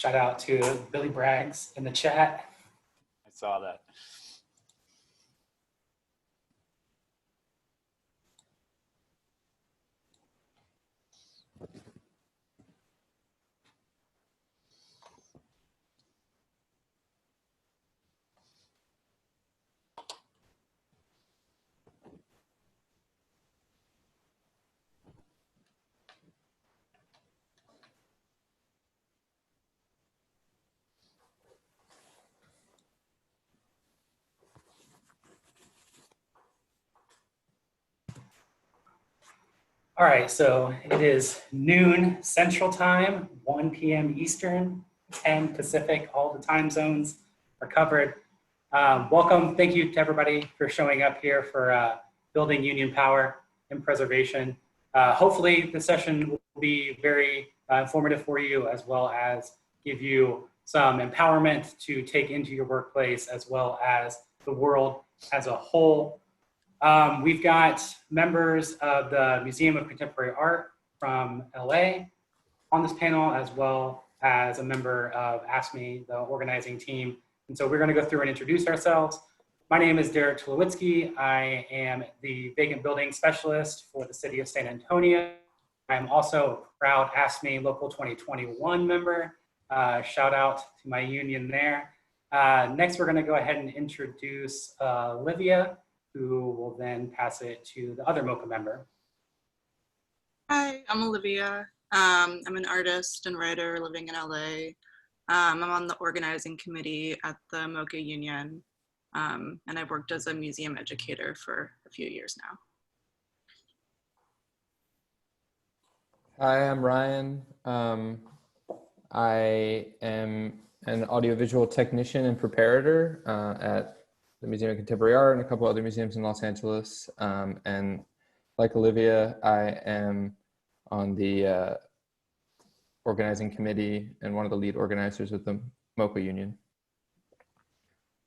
Shout out to Billy Braggs in the chat. I saw that. All right, so it is noon Central Time, 1 p.m. Eastern, 10 Pacific. All the time zones are covered. Welcome, thank you to everybody for showing up here for building union power and preservation. Hopefully the session will be very informative for you, as well as give you some empowerment to take into your workplace, as well as the world as a whole. We've got members of the Museum of Contemporary Art from LA on this panel, as well as a member of AFSCME, the organizing team. And so we're going to go through and introduce ourselves. My name is Tulowitzky. I am the vacant building specialist for the city of San Antonio. I'm also a proud AFSCME Local 2021 member. Shout out to my union there. Next, we're going to go ahead and introduce Olivia, who will then pass it to the other MoCA member. Hi, I'm Olivia. I'm an artist and writer living in LA. I'm on the organizing committee at the MoCA Union, and I've worked as a museum educator for a few years now. Hi, I'm Ryan. I am an audiovisual technician and preparator at the Museum of Contemporary Art and a couple other museums in Los Angeles. And like Olivia, I am on the organizing committee and one of the lead organizers of the MoCA Union.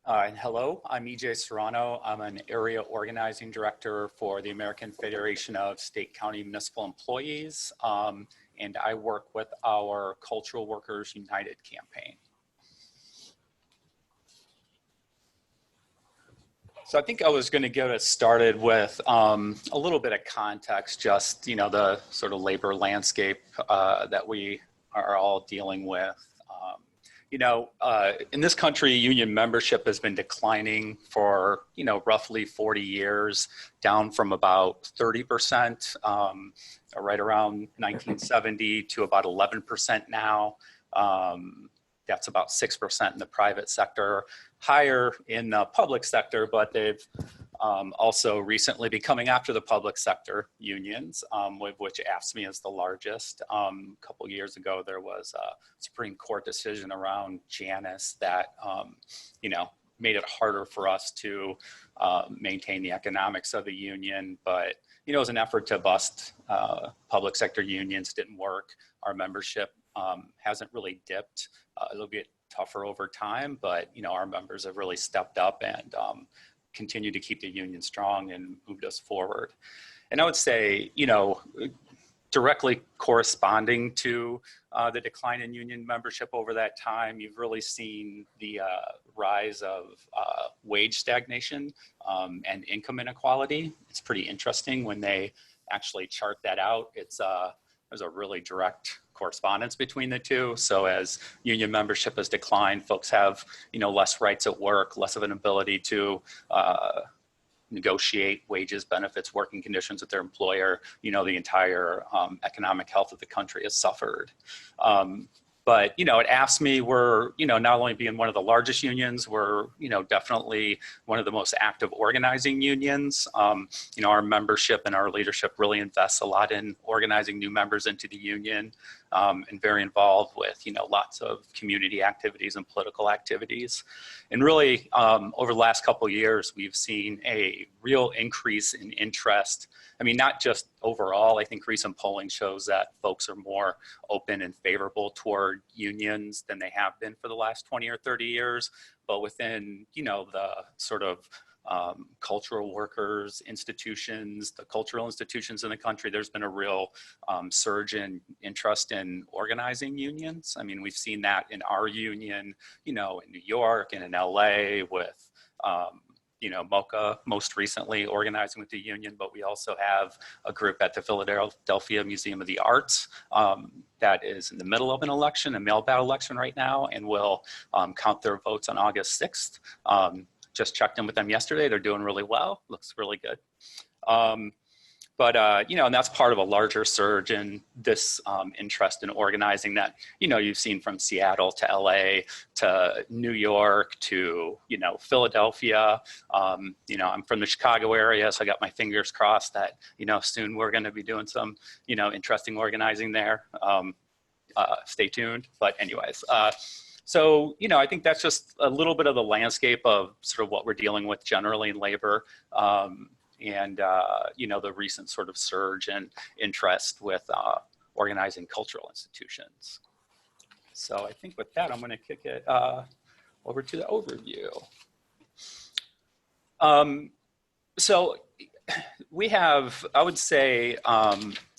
And hello, I'm EJ Serrano. I'm an area organizing director for the American Federation of State, County, Municipal Employees. And I work with our Cultural Workers United campaign. So I think I was going to get us started with a little bit of context, just, you know, the sort of labor landscape that we are all dealing with. In this country, union membership has been declining for, roughly 40 years, down from about 30% right around 1970 to about 11% now. That's about 6% in the private sector, higher in the public sector, but they've also recently been coming after the public sector unions, with which AFSCME is the largest. A couple years ago, there was a Supreme Court decision around Janus that, made it harder for us to maintain the economics of the union. But, it was an effort to bust public sector unions, didn't work. Our membership hasn't really dipped. It'll get tougher over time, but our members have really stepped up and continue to keep the union strong and moved us forward. And I would say, directly corresponding to the decline in union membership over that time, you've really seen the rise of wage stagnation and income inequality. It's pretty interesting when they actually chart that out. There's a really direct correspondence between the two. So as union membership has declined, folks have, less rights at work, less of an ability to negotiate wages, benefits, working conditions with their employer. The entire economic health of the country has suffered. But, at AFSCME, we're, not only being one of the largest unions, we're, definitely one of the most active organizing unions. Our membership and our leadership really invests a lot in organizing new members into the union, and very involved with, lots of community activities and political activities. And really, over the last couple of years, we've seen a real increase in interest. I mean, not just overall. I think recent polling shows that folks are more open and favorable toward unions than they have been for the last 20 or 30 years. But within, the sort of cultural workers, institutions, the cultural institutions in the country. There's been a real surge in interest in organizing unions. I mean, we've seen that in our union, in New York and in LA with, MoCA most recently organizing with the union, but we also have a group at the Philadelphia Museum of the Arts that is in the middle of an election, a mail ballot election right now, and will count their votes on August 6th. Just checked in with them yesterday. They're doing really well. Looks really good. And that's part of a larger surge in this interest in organizing that, you've seen from Seattle to LA to New York to, Philadelphia. I'm from the Chicago area, so I got my fingers crossed that, soon we're going to be doing some, interesting organizing there. Stay tuned. But anyways, so, I think that's just a little bit of the landscape of sort of what we're dealing with generally in labor. The recent sort of surge in interest with organizing cultural institutions. So I think with that, I'm going to kick it over to the overview. So we have, I would say,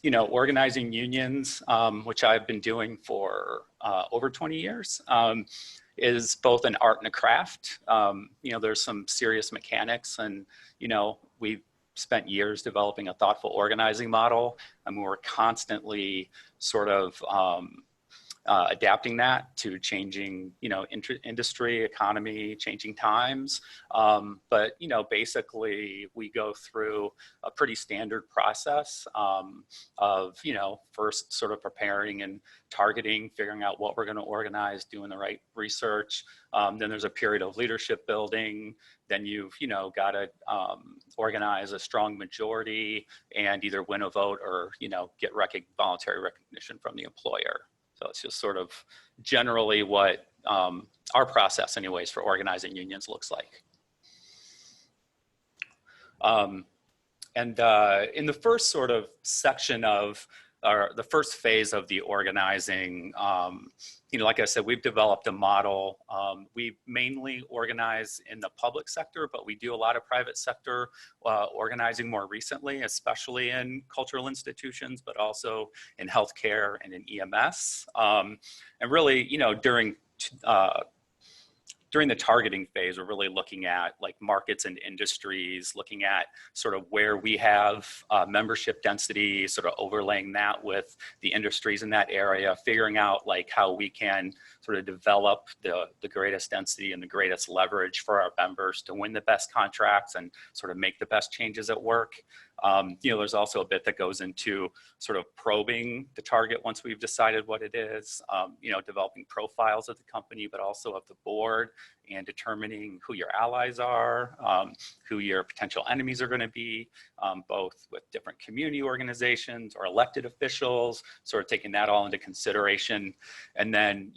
organizing unions, which I've been doing for over 20 years, is both an art and a craft. There's some serious mechanics and, we've spent years developing a thoughtful organizing model, and we're constantly sort of adapting that to changing, industry, economy, changing times. But basically we go through a pretty standard process of, first sort of preparing and targeting, figuring out what we're going to organize, doing the right research. Then there's a period of leadership building. Then you've, got to organize a strong majority and either win a vote or, get voluntary recognition from the employer. So it's just sort of generally what our process anyways for organizing unions looks like. In the first sort of section of, or the first phase of the organizing, like I said, we've developed a model. We mainly organize in the public sector, but we do a lot of private sector organizing more recently, especially in cultural institutions, but also in healthcare and in EMS. And really, during the targeting phase, we're really looking at like markets and industries, looking at sort of where we have membership density, sort of overlaying that with the industries in that area, figuring out like how we can sort of develop the greatest density and the greatest leverage for our members to win the best contracts and sort of make the best changes at work. There's also a bit that goes into sort of probing the target once we've decided what it is, developing profiles of the company, but also of the board, and determining who your allies are, who your potential enemies are going to be, both with different community organizations or elected officials, sort of taking that all into consideration. And then,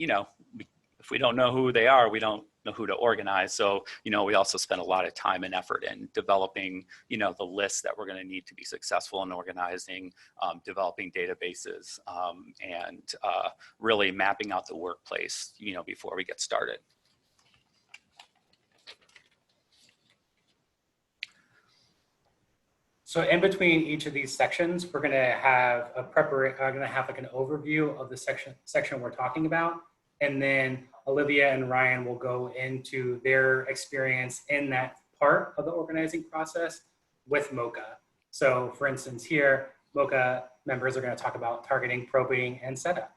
if we don't know who they are, we don't know who to organize. So, we also spend a lot of time and effort in developing, the list that we're going to need to be successful in organizing, developing databases, and really mapping out the workplace, before we get started. So in between each of these sections, we're going to have like an overview of the section we're talking about. And then Olivia and Ryan will go into their experience in that part of the organizing process with MoCA. So for instance, here, MoCA members are going to talk about targeting, probing, and setup.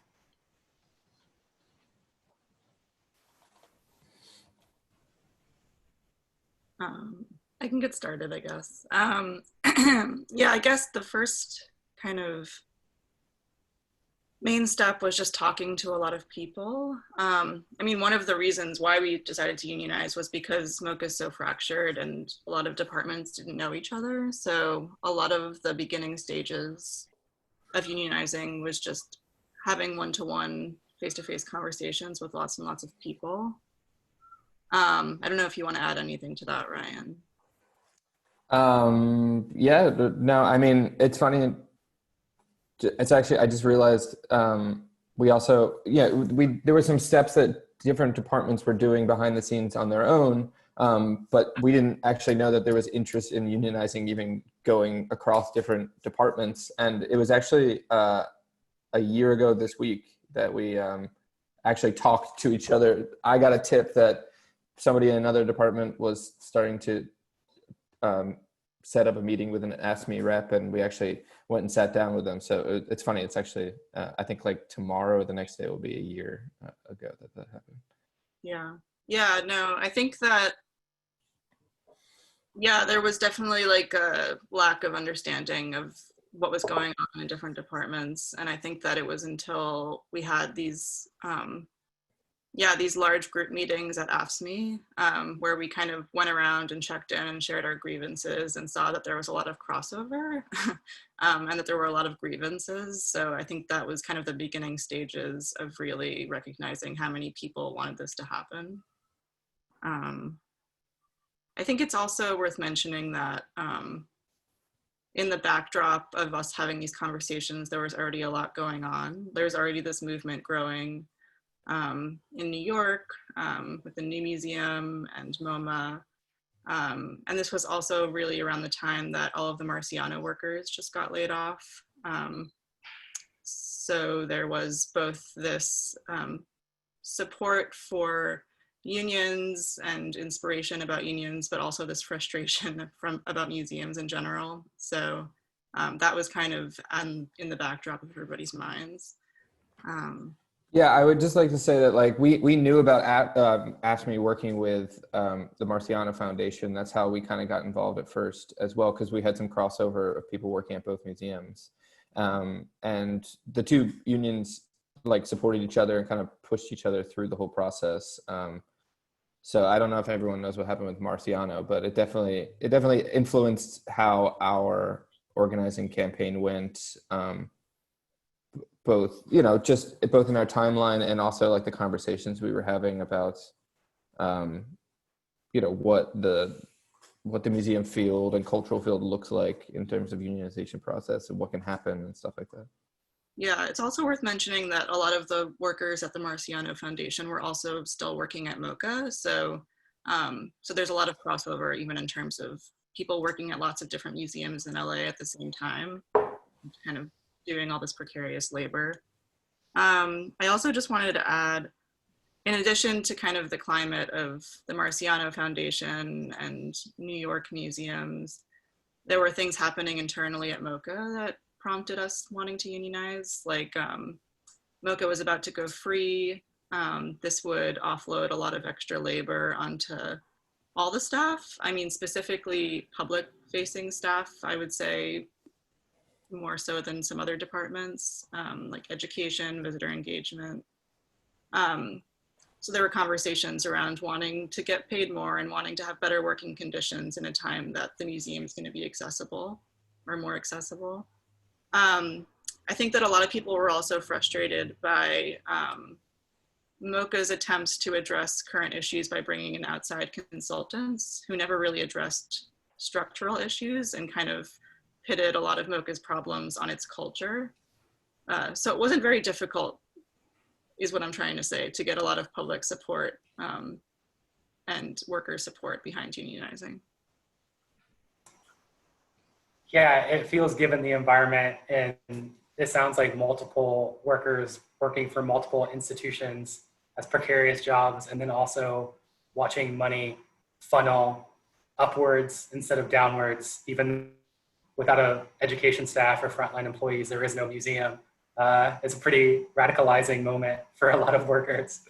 I can get started, I guess. Yeah, I guess the first kind of main step was just talking to a lot of people. One of the reasons why we decided to unionize was because MoCA is so fractured and a lot of departments didn't know each other. So a lot of the beginning stages of unionizing was just having one-to-one, face-to-face conversations with lots and lots of people. I don't know if you want to add anything to that, Ryan. Yeah, no, it's funny. It's actually, I just realized we also, there were some steps that different departments were doing behind the scenes on their own But we didn't actually know that there was interest in unionizing even going across different departments. And it was actually a year ago this week that we actually talked to each other. I got a tip that somebody in another department was starting to set up a meeting with an AFSCME rep, and we actually went and sat down with them. So it's funny. It's actually, I think like tomorrow or the next day will be a year ago that happened. Yeah. Yeah, no, I think that, yeah, there was definitely like a lack of understanding of what was going on in different departments. And I think that it was until we had these, these large group meetings at AFSCME, where we kind of went around and checked in and shared our grievances and saw that there was a lot of crossover and that there were a lot of grievances. So I think that was kind of the beginning stages of really recognizing how many people wanted this to happen. I think it's also worth mentioning that in the backdrop of us having these conversations, there was already a lot going on. There's already this movement growing in New York with the new museum and MoMA. And this was also really around the time that all of the Marciano workers just got laid off. So there was both this support for unions and inspiration about unions, but also this frustration about museums in general. So that was kind of in the backdrop of everybody's minds. Yeah, I would just like to say that like we knew about AFSCME working with the Marciano Foundation. That's how we kind of got involved at first as well, because we had some crossover of people working at both museums. And the two unions like supported each other and kind of pushed each other through the whole process. So I don't know if everyone knows what happened with Marciano, but it definitely influenced how our organizing campaign went. Both, just both in our timeline and also like the conversations we were having about, what the museum field and cultural field looks like in terms of unionization process and what can happen and stuff like that. Yeah, it's also worth mentioning that a lot of the workers at the Marciano Foundation were also still working at MoCA. So, so there's a lot of crossover even in terms of people working at lots of different museums in LA at the same time, kind of doing all this precarious labor. I also just wanted to add, in addition to kind of the climate of the Marciano Foundation and New York museums, there were things happening internally at MoCA that prompted us wanting to unionize. Like MoCA was about to go free. This would offload a lot of extra labor onto all the staff. I mean, specifically public facing staff, I would say more so than some other departments, like education, visitor engagement. So there were conversations around wanting to get paid more and wanting to have better working conditions in a time that the museum is going to be accessible or more accessible. I think that a lot of people were also frustrated by MoCA's attempts to address current issues by bringing in outside consultants who never really addressed structural issues and kind of pitted a lot of MoCA's problems on its culture. So it wasn't very difficult, is what I'm trying to say, to get a lot of public support and worker support behind unionizing. Yeah, it feels, given the environment, and it sounds like multiple workers working for multiple institutions as precarious jobs, and then also watching money funnel upwards instead of downwards. Even without a education staff or frontline employees, there is no museum. It's a pretty radicalizing moment for a lot of workers.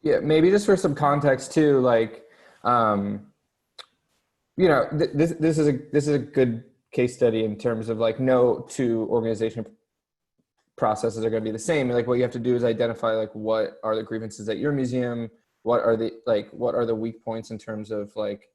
Yeah, maybe just for some context too, like, this is a good case study in terms of like no two organization processes are going to be the same. Like what you have to do is identify like what are the grievances at your museum, what are the weak points in terms of like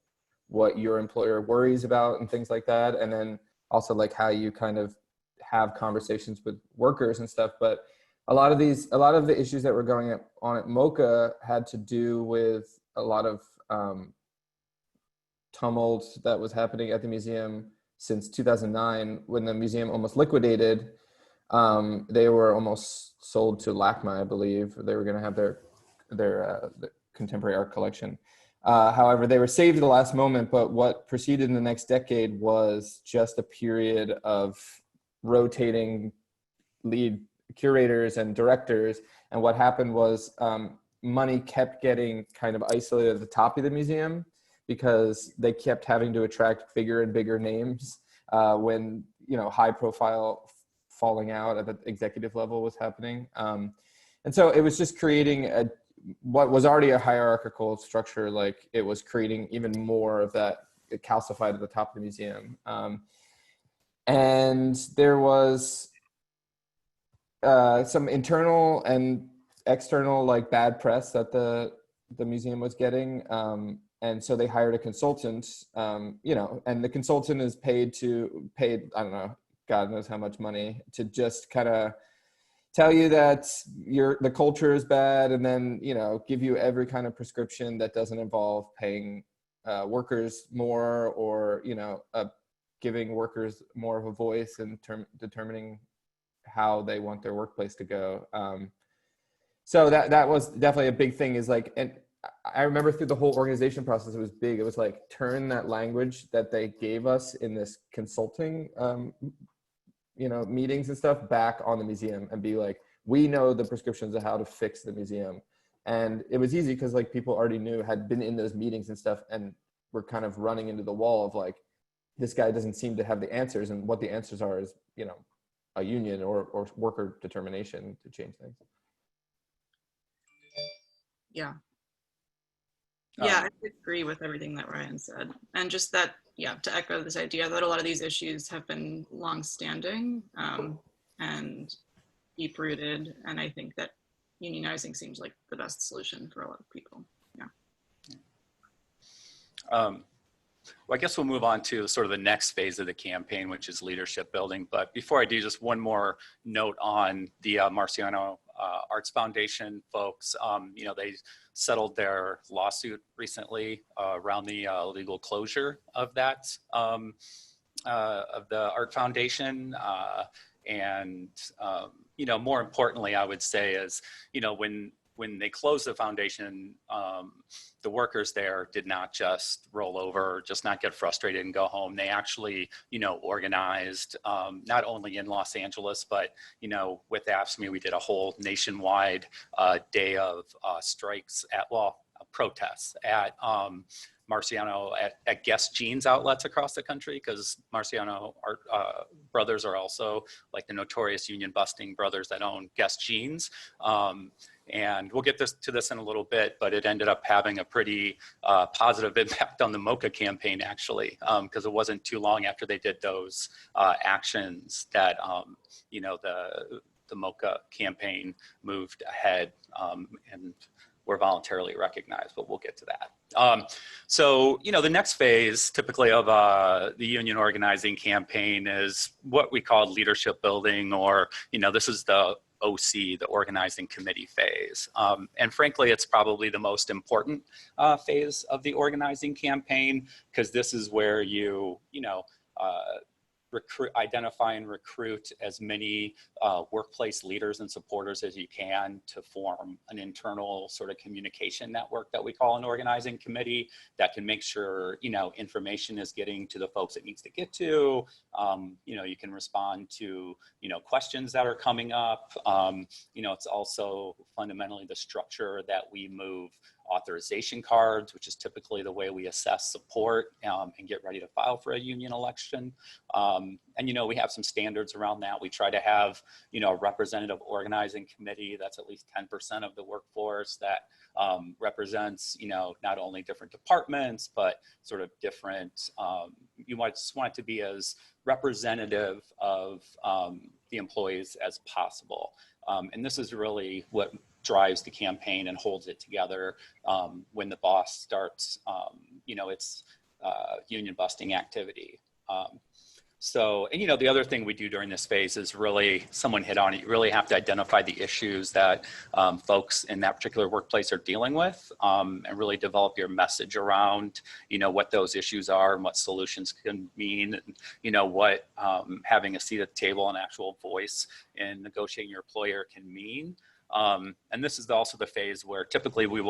what your employer worries about and things like that, and then also like how you kind of have conversations with workers and stuff. But a lot of the issues that were going on at MoCA had to do with a lot of tumult that was happening at the museum since 2009, when the museum almost liquidated. They were almost sold to LACMA, I believe. They were going to have their contemporary art collection. However, they were saved at the last moment, but what proceeded in the next decade was just a period of rotating lead curators and directors. And what happened was money kept getting kind of isolated at the top of the museum because they kept having to attract bigger and bigger names when, you know, high profile falling out at the executive level was happening. And so it was just creating what was already a hierarchical structure, like it was creating even more of that calcified at the top of the museum. And there was some internal and external like bad press that the museum was getting. And so they hired a consultant, you know, and the consultant is paid, I don't know, God knows how much money, to just kind of tell you that the culture is bad, and then, you know, give you every kind of prescription that doesn't involve paying workers more, or, you know, giving workers more of a voice in determining how they want their workplace to go. So that was definitely a big thing, is like, and I remember through the whole organization process, it was big. It was like, turn that language that they gave us in this consulting, you know, meetings and stuff back on the museum, and be like, we know the prescriptions of how to fix the museum. And it was easy because like people already had been in those meetings and stuff, and were kind of running into the wall of like, this guy doesn't seem to have the answers, and what the answers are is, you know, a union or worker determination to change things. Yeah. Yeah, I agree with everything that Ryan said. And just that, yeah, to echo this idea that a lot of these issues have been long-standing and deep-rooted. And I think that unionizing seems like the best solution for a lot of people. Yeah. Well, I guess we'll move on to sort of the next phase of the campaign, which is leadership building. But before I do, just one more note on the Marciano Arts Foundation folks. You know, they settled their lawsuit recently around the legal closure of that, of the Art Foundation. And, you know, more importantly, I would say is, you know, when they closed the foundation, the workers there did not just roll over, just not get frustrated and go home. They actually, you know, organized, not only in Los Angeles, but, you know, with AFSCME, we did a whole nationwide day of strikes protests at Marciano at Guess Jeans outlets across the country, because Marciano brothers are also like the notorious union busting brothers that own Guess Jeans. And we'll get to this in a little bit, but it ended up having a pretty positive impact on the MoCA campaign, actually, because it wasn't too long after they did those actions that, you know, the MoCA campaign moved ahead and were voluntarily recognized, but we'll get to that. So, you know, the next phase typically of the union organizing campaign is what we call leadership building, or, you know, this is the OC, the organizing committee phase. And frankly, it's probably the most important phase of the organizing campaign, because this is where you know, identify and recruit as many workplace leaders and supporters as you can to form an internal sort of communication network that we call an organizing committee that can make sure, you know, information is getting to the folks it needs to get to. You know, you can respond to, you know, questions that are coming up. You know, it's also fundamentally the structure that we move authorization cards, which is typically the way we assess support and get ready to file for a union election. And, you know, we have some standards around that. We try to have, you know, a representative organizing committee that's at least 10% of the workforce that represents, you know, not only different departments, but sort of different, you might just want it to be as representative of the employees as possible. And this is really what drives the campaign and holds it together when the boss starts, you know, its union busting activity. So, and you know, the other thing we do during this phase is really, someone hit on it, you really have to identify the issues that folks in that particular workplace are dealing with, and really develop your message around, you know, what those issues are and what solutions can mean, and, you know, what having a seat at the table and actual voice in negotiating your employer can mean. And this is also the phase where typically we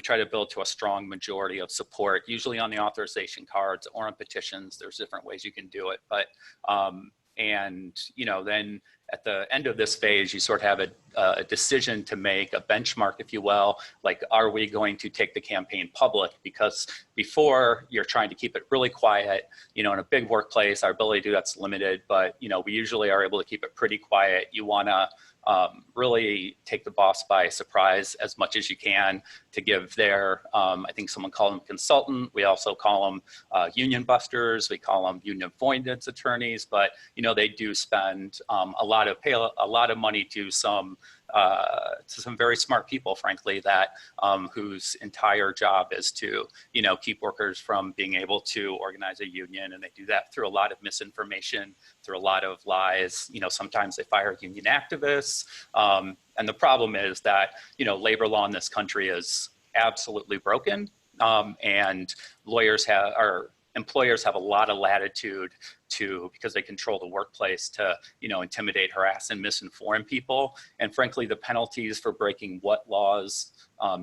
try to build to a strong majority of support, usually on the authorization cards or on petitions. There's different ways you can do it, but and then at the end of this phase, you sort of have a decision to make, a benchmark, if you will, like, are we going to take the campaign public? Because before, you're trying to keep it really quiet. In a big workplace, our ability to do that's limited, but we usually are able to keep it pretty quiet. You want to really take the boss by surprise as much as you can to give their, I think someone called them consultant. We also call them union busters. We call them union avoidance attorneys, but they do spend pay a lot of money to some very smart people, frankly, that whose entire job is to keep workers from being able to organize a union, and they do that through a lot of misinformation, through a lot of lies. Sometimes they fire union activists, and the problem is that labor law in this country is absolutely broken, and employers have a lot of latitude because they control the workplace, to intimidate, harass, and misinform people. And frankly, the penalties for breaking what laws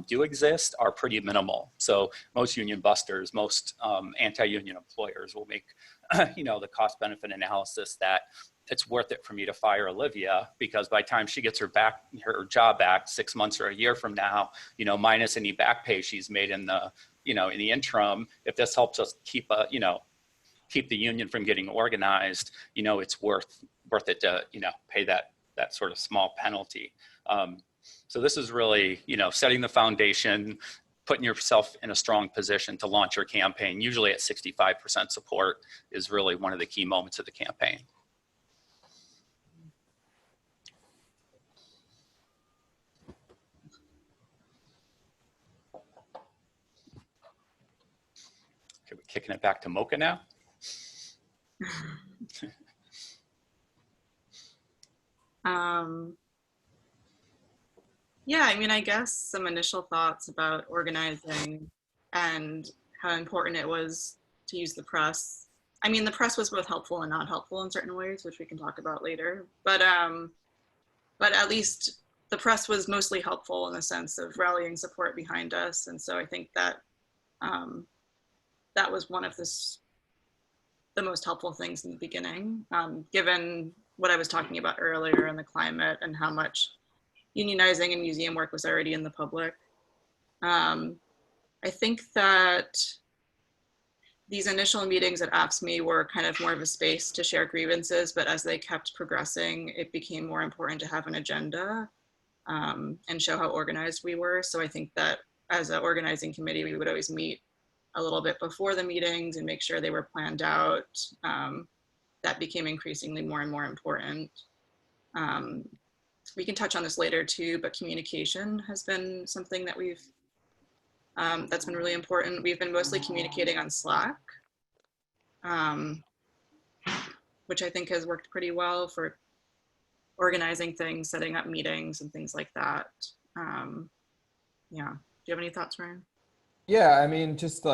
do exist are pretty minimal. So most union busters, most anti-union employers will make the cost benefit analysis that it's worth it for me to fire Olivia, because by the time she gets her job back 6 months or a year from now, minus any back pay she's made in the in the interim, if this helps us keep the union from getting organized, it's worth it to pay that sort of small penalty. So this is really setting the foundation, putting yourself in a strong position to launch your campaign. Usually at 65% support is really one of the key moments of the campaign. Okay, we're kicking it back to Mocha now. Yeah, I guess some initial thoughts about organizing and how important it was to use the press. The press was both helpful and not helpful in certain ways, which we can talk about later. But at least the press was mostly helpful in the sense of rallying support behind us. And so I think that that was one of the most helpful things in the beginning, given what I was talking about earlier and the climate and how much unionizing and museum work was already in the public. I think that these initial meetings at AFSCME were kind of more of a space to share grievances, but as they kept progressing, it became more important to have an agenda and show how organized we were. So I think that as an organizing committee, we would always meet a little bit before the meetings and make sure they were planned out. That became increasingly more and more important. We can touch on this later too, but communication has been something that that's been really important. We've been mostly communicating on Slack, which I think has worked pretty well for organizing things, setting up meetings and things like that. Yeah, do you have any thoughts, Ryan? Yeah, just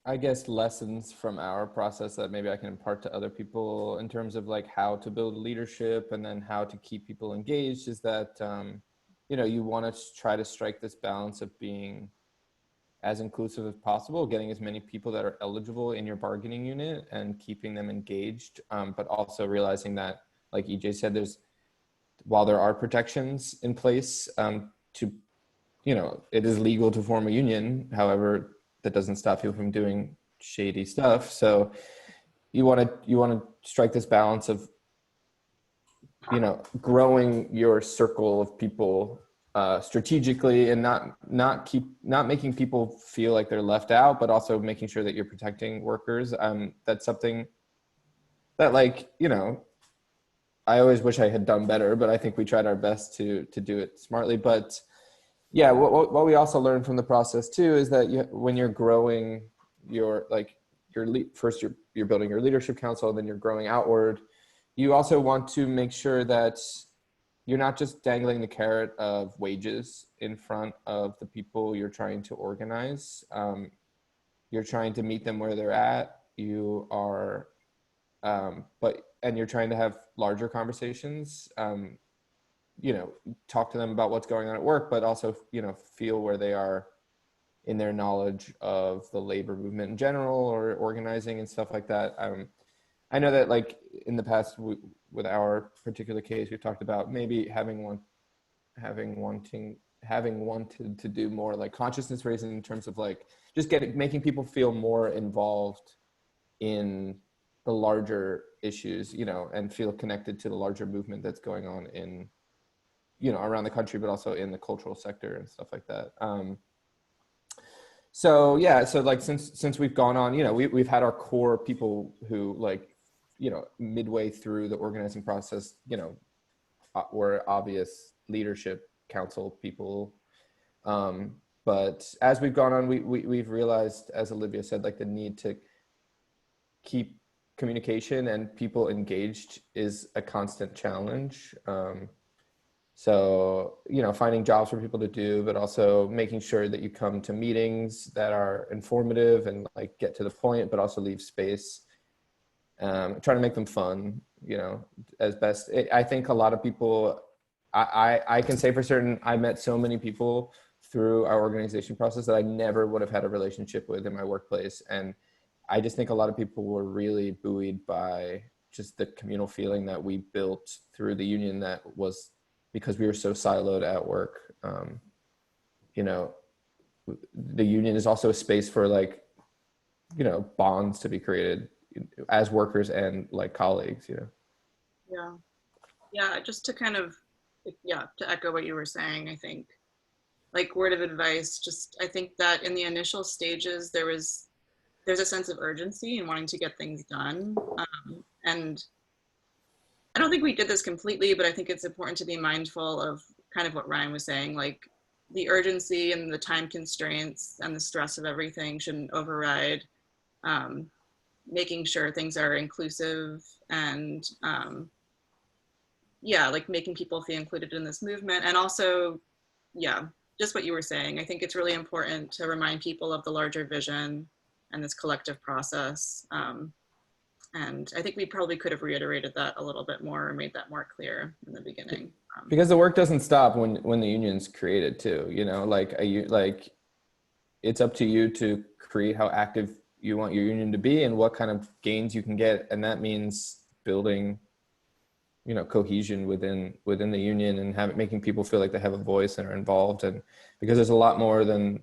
I guess lessons from our process that maybe I can impart to other people in terms of how to build leadership and then how to keep people engaged is that, you want to try to strike this balance of being as inclusive as possible, getting as many people that are eligible in your bargaining unit and keeping them engaged, but also realizing that, like EJ said, while there are protections in place it is legal to form a union. However, that doesn't stop people from doing shady stuff. So you want to strike this balance of, growing your circle of people strategically and not making people feel like they're left out, but also making sure that you're protecting workers. That's something that I always wish I had done better, but I think we tried our best to do it smartly. But yeah, what we also learned from the process too is that when you're growing first you're building your leadership council, and then you're growing outward, you also want to make sure that you're not just dangling the carrot of wages in front of the people you're trying to organize. You're trying to meet them where they're at. You are, and you're trying to have larger conversations. talk to them about what's going on at work, but also, feel where they are in their knowledge of the labor movement in general or organizing and stuff like that. I know that like in the past with our particular case, we've talked about maybe having wanted to do more like consciousness raising in terms of like just making people feel more involved in the larger issues, and feel connected to the larger movement that's going on in, around the country, but also in the cultural sector and stuff like that. So like since we've gone on, we've had our core people who like, midway through the organizing process, were obvious leadership council people. But as we've gone on, we've realized, as Olivia said, like the need to keep communication and people engaged is a constant challenge. So, finding jobs for people to do, but also making sure that you come to meetings that are informative and like get to the point, but also leave space. Trying to make them fun, as best. I think a lot of people, I can say for certain, I met so many people through our organization process that I never would have had a relationship with in my workplace. And I just think a lot of people were really buoyed by just the communal feeling that we built through the union, that was because we were so siloed at work. The union is also a space for like, bonds to be created as workers and like colleagues, Yeah, just to kind of, to echo what you were saying, I think like word of advice, I think that in the initial stages, there's a sense of urgency in wanting to get things done. And I don't think we did this completely, but I think it's important to be mindful of kind of what Ryan was saying, like the urgency and the time constraints and the stress of everything shouldn't override making sure things are inclusive and like making people feel included in this movement. And also, just what you were saying, I think it's really important to remind people of the larger vision and this collective process. And I think we probably could have reiterated that a little bit more or made that more clear in the beginning. Because the work doesn't stop when the union's created too, like it's up to you to create how active you want your union to be and what kind of gains you can get. And that means building, cohesion within the union and making people feel like they have a voice and are involved. And because there's a lot more than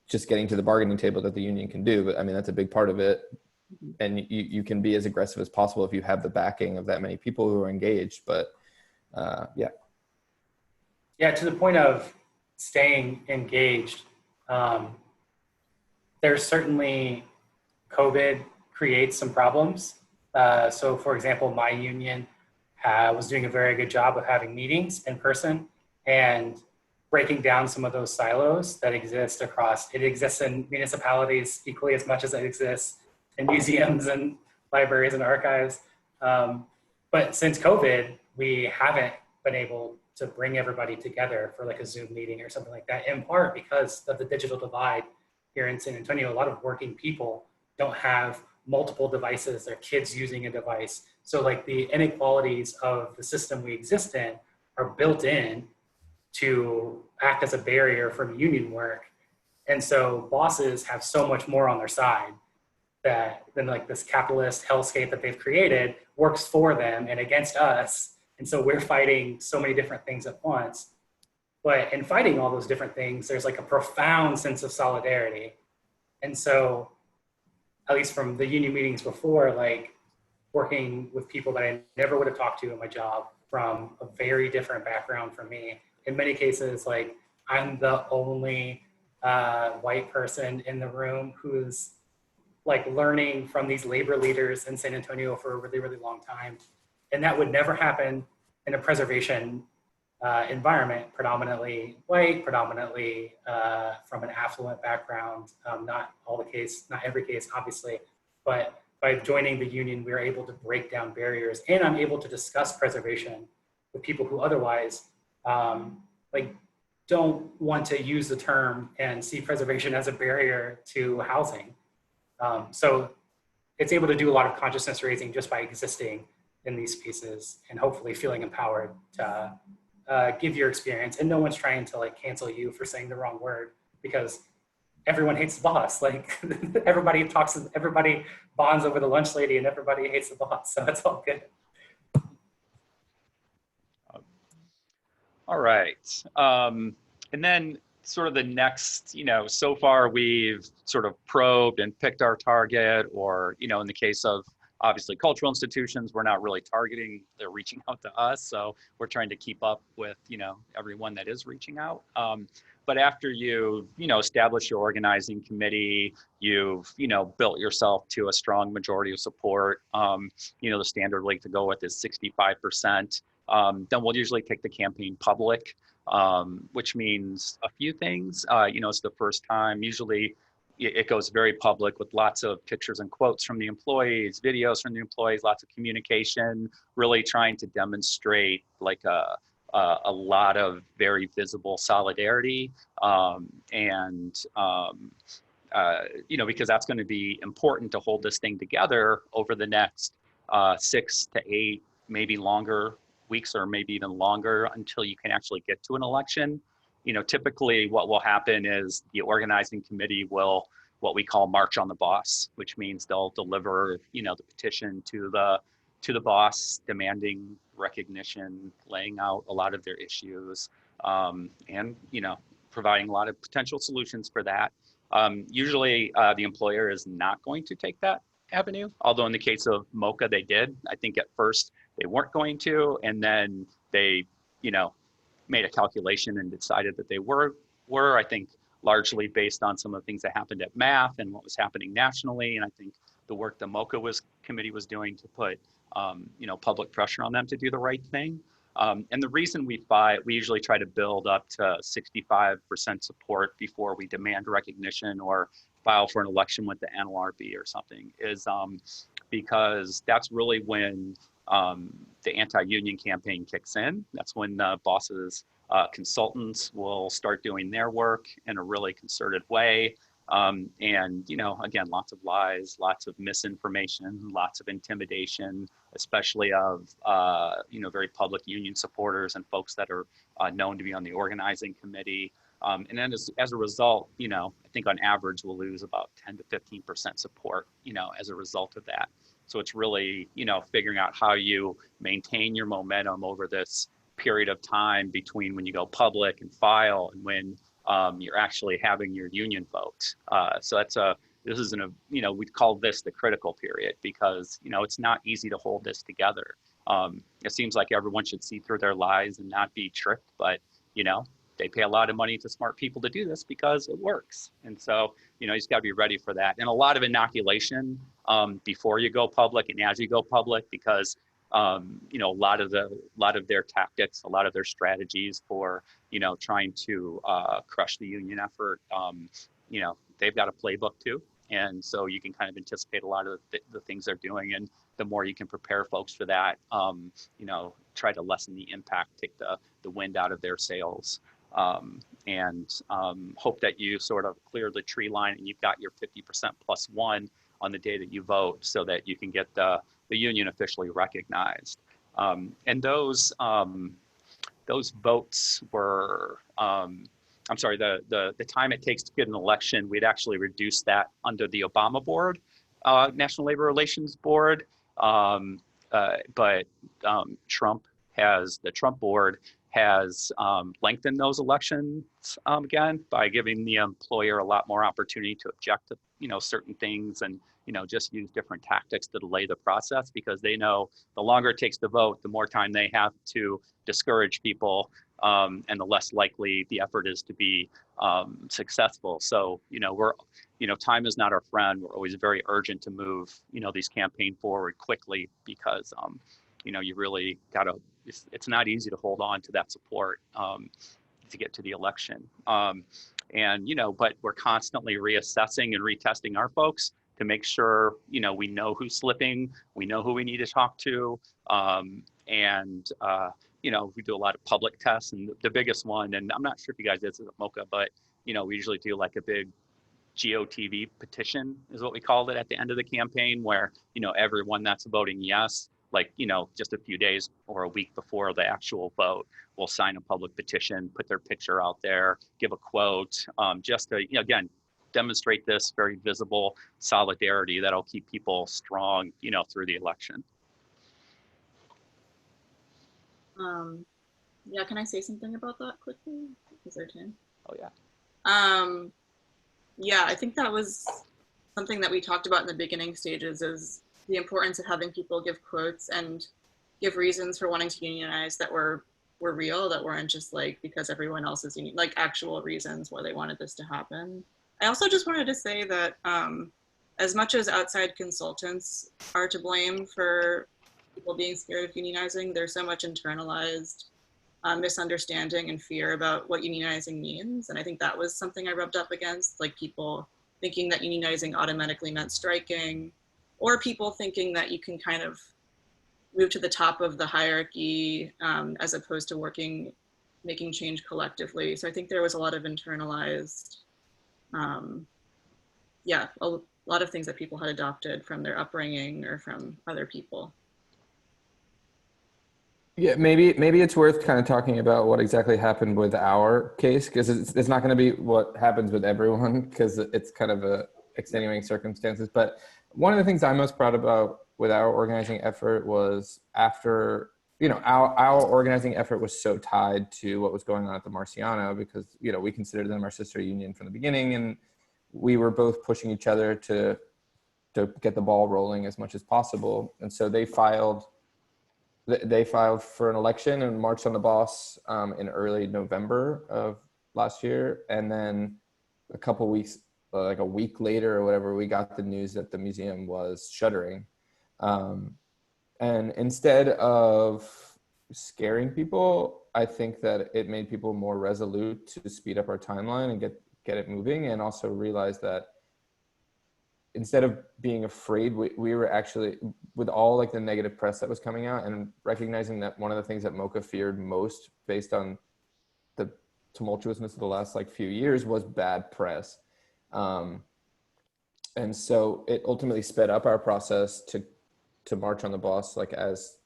just getting to the bargaining table that the union can do. But I mean, that's a big part of it. And you can be as aggressive as possible if you have the backing of that many people who are engaged. But to the point of staying engaged, there's certainly COVID creates some problems. So for example, my union was doing a very good job of having meetings in person and breaking down some of those silos that exist it exists in municipalities equally as much as it exists in museums and libraries and archives. But since COVID, we haven't been able to bring everybody together for like a Zoom meeting or something like that, in part because of the digital divide here in San Antonio. A lot of working people don't have multiple devices, their kids using a device. So like the inequalities of the system we exist in are built in to act as a barrier from union work. And so bosses have so much more on their side than like this capitalist hellscape that they've created works for them and against us. And so we're fighting so many different things at once. But in fighting all those different things, there's like a profound sense of solidarity. And so, at least from the union meetings before, like working with people that I never would have talked to in my job from a very different background from me. In many cases, like I'm the only white person in the room who's like learning from these labor leaders in San Antonio for a really, really long time. And that would never happen in a preservation environment, predominantly white, predominantly from an affluent background. Not every case, obviously, but by joining the union, we are able to break down barriers, and I'm able to discuss preservation with people who otherwise don't want to use the term and see preservation as a barrier to housing. So it's able to do a lot of consciousness raising just by existing in these spaces and hopefully feeling empowered to give your experience. And no one's trying to like cancel you for saying the wrong word, because everyone hates the boss. Like everybody bonds over the lunch lady and everybody hates the boss. So it's all good. All right. And then sort of the next, so far we've sort of probed and picked our target, or, in the case of obviously cultural institutions, we're not really targeting, they're reaching out to us. So we're trying to keep up with, everyone that is reaching out. But after you, establish your organizing committee, you've, built yourself to a strong majority of support, the standard rate to go with is 65%. Then we'll usually take the campaign public, which means a few things. It's the first time. Usually it goes very public with lots of pictures and quotes from the employees, videos from the employees, lots of communication, really trying to demonstrate like a lot of very visible solidarity. Because that's going to be important to hold this thing together over the next 6 to 8, maybe longer weeks, or maybe even longer, until you can actually get to an election. Typically what will happen is the organizing committee will, what we call march on the boss, which means they'll deliver, the petition to the boss, demanding recognition, laying out a lot of their issues, and, providing a lot of potential solutions for that. Usually the employer is not going to take that avenue, although in the case of MoCA, they did. I think at first they weren't going to, and then they, made a calculation and decided that they were, I think, largely based on some of the things that happened at MAF and what was happening nationally. And I think the work the MoCA committee was doing to put, public pressure on them to do the right thing. And the reason we usually try to build up to 65% support before we demand recognition or file for an election with the NLRB or something is because that's really when the anti-union campaign kicks in. That's when the bosses' consultants will start doing their work in a really concerted way. And, again, lots of lies, lots of misinformation, lots of intimidation, especially of, very public union supporters and folks that are known to be on the organizing committee. And then as a result, I think on average we'll lose about 10 to 15% support, as a result of that. So it's really, figuring out how you maintain your momentum over this period of time between when you go public and file and when you're actually having your union vote. So this is we call this the critical period because, it's not easy to hold this together. It seems like everyone should see through their lies and not be tricked, but, they pay a lot of money to smart people to do this because it works. And so, you just got to be ready for that. And a lot of inoculation before you go public and as you go public, because, a lot of their tactics, a lot of their strategies for, trying to crush the union effort, they've got a playbook too. And so you can kind of anticipate a lot of the things they're doing. And the more you can prepare folks for that, try to lessen the impact, take the wind out of their sails. And hope that you sort of clear the tree line and you've got your 50% plus one on the day that you vote so that you can get the union officially recognized. And those votes were, the time it takes to get an election, we'd actually reduced that under the Obama board, National Labor Relations Board. But the Trump board has lengthened those elections again by giving the employer a lot more opportunity to object to certain things and just use different tactics to delay the process, because they know the longer it takes to vote, the more time they have to discourage people, and the less likely the effort is to be successful. So time is not our friend. We're always very urgent to move these campaign forward quickly, because you really gotta. It's not easy to hold on to that support to get to the election. But we're constantly reassessing and retesting our folks to make sure, we know who's slipping, we know who we need to talk to. We do a lot of public tests, and the biggest one, and I'm not sure if you guys did this at MoCA, but, we usually do like a big GOTV petition is what we called it at the end of the campaign, where, everyone that's voting yes like, just a few days or a week before the actual vote, will sign a public petition, put their picture out there, give a quote, just to, again, demonstrate this very visible solidarity that'll keep people strong, through the election. Yeah, can I say something about that quickly? Is there time? Oh yeah. Yeah, I think that was something that we talked about in the beginning stages, is the importance of having people give quotes and give reasons for wanting to unionize that were real, that weren't just like because everyone else is union, like actual reasons why they wanted this to happen. I also just wanted to say that as much as outside consultants are to blame for people being scared of unionizing, there's so much internalized misunderstanding and fear about what unionizing means. And I think that was something I rubbed up against, like people thinking that unionizing automatically meant striking, or people thinking that you can kind of move to the top of the hierarchy as opposed to making change collectively. So I think there was a lot of internalized, a lot of things that people had adopted from their upbringing or from other people. Yeah, maybe it's worth kind of talking about what exactly happened with our case, because it's not going to be what happens with everyone, because it's kind of a extenuating circumstances. But one of the things I'm most proud about with our organizing effort was after, our organizing effort was so tied to what was going on at the Marciano, because, we considered them our sister union from the beginning, and we were both pushing each other to get the ball rolling as much as possible. And so they filed for an election and marched on the boss in early November of last year. And then a couple weeks, like a week later or whatever, we got the news that the museum was shuttering. And instead of scaring people, I think that it made people more resolute to speed up our timeline and get it moving, and also realize that instead of being afraid, we were actually, with all like the negative press that was coming out, and recognizing that one of the things that MoCA feared most based on the tumultuousness of the last like few years was bad press. And so it ultimately sped up our process to march on the boss like as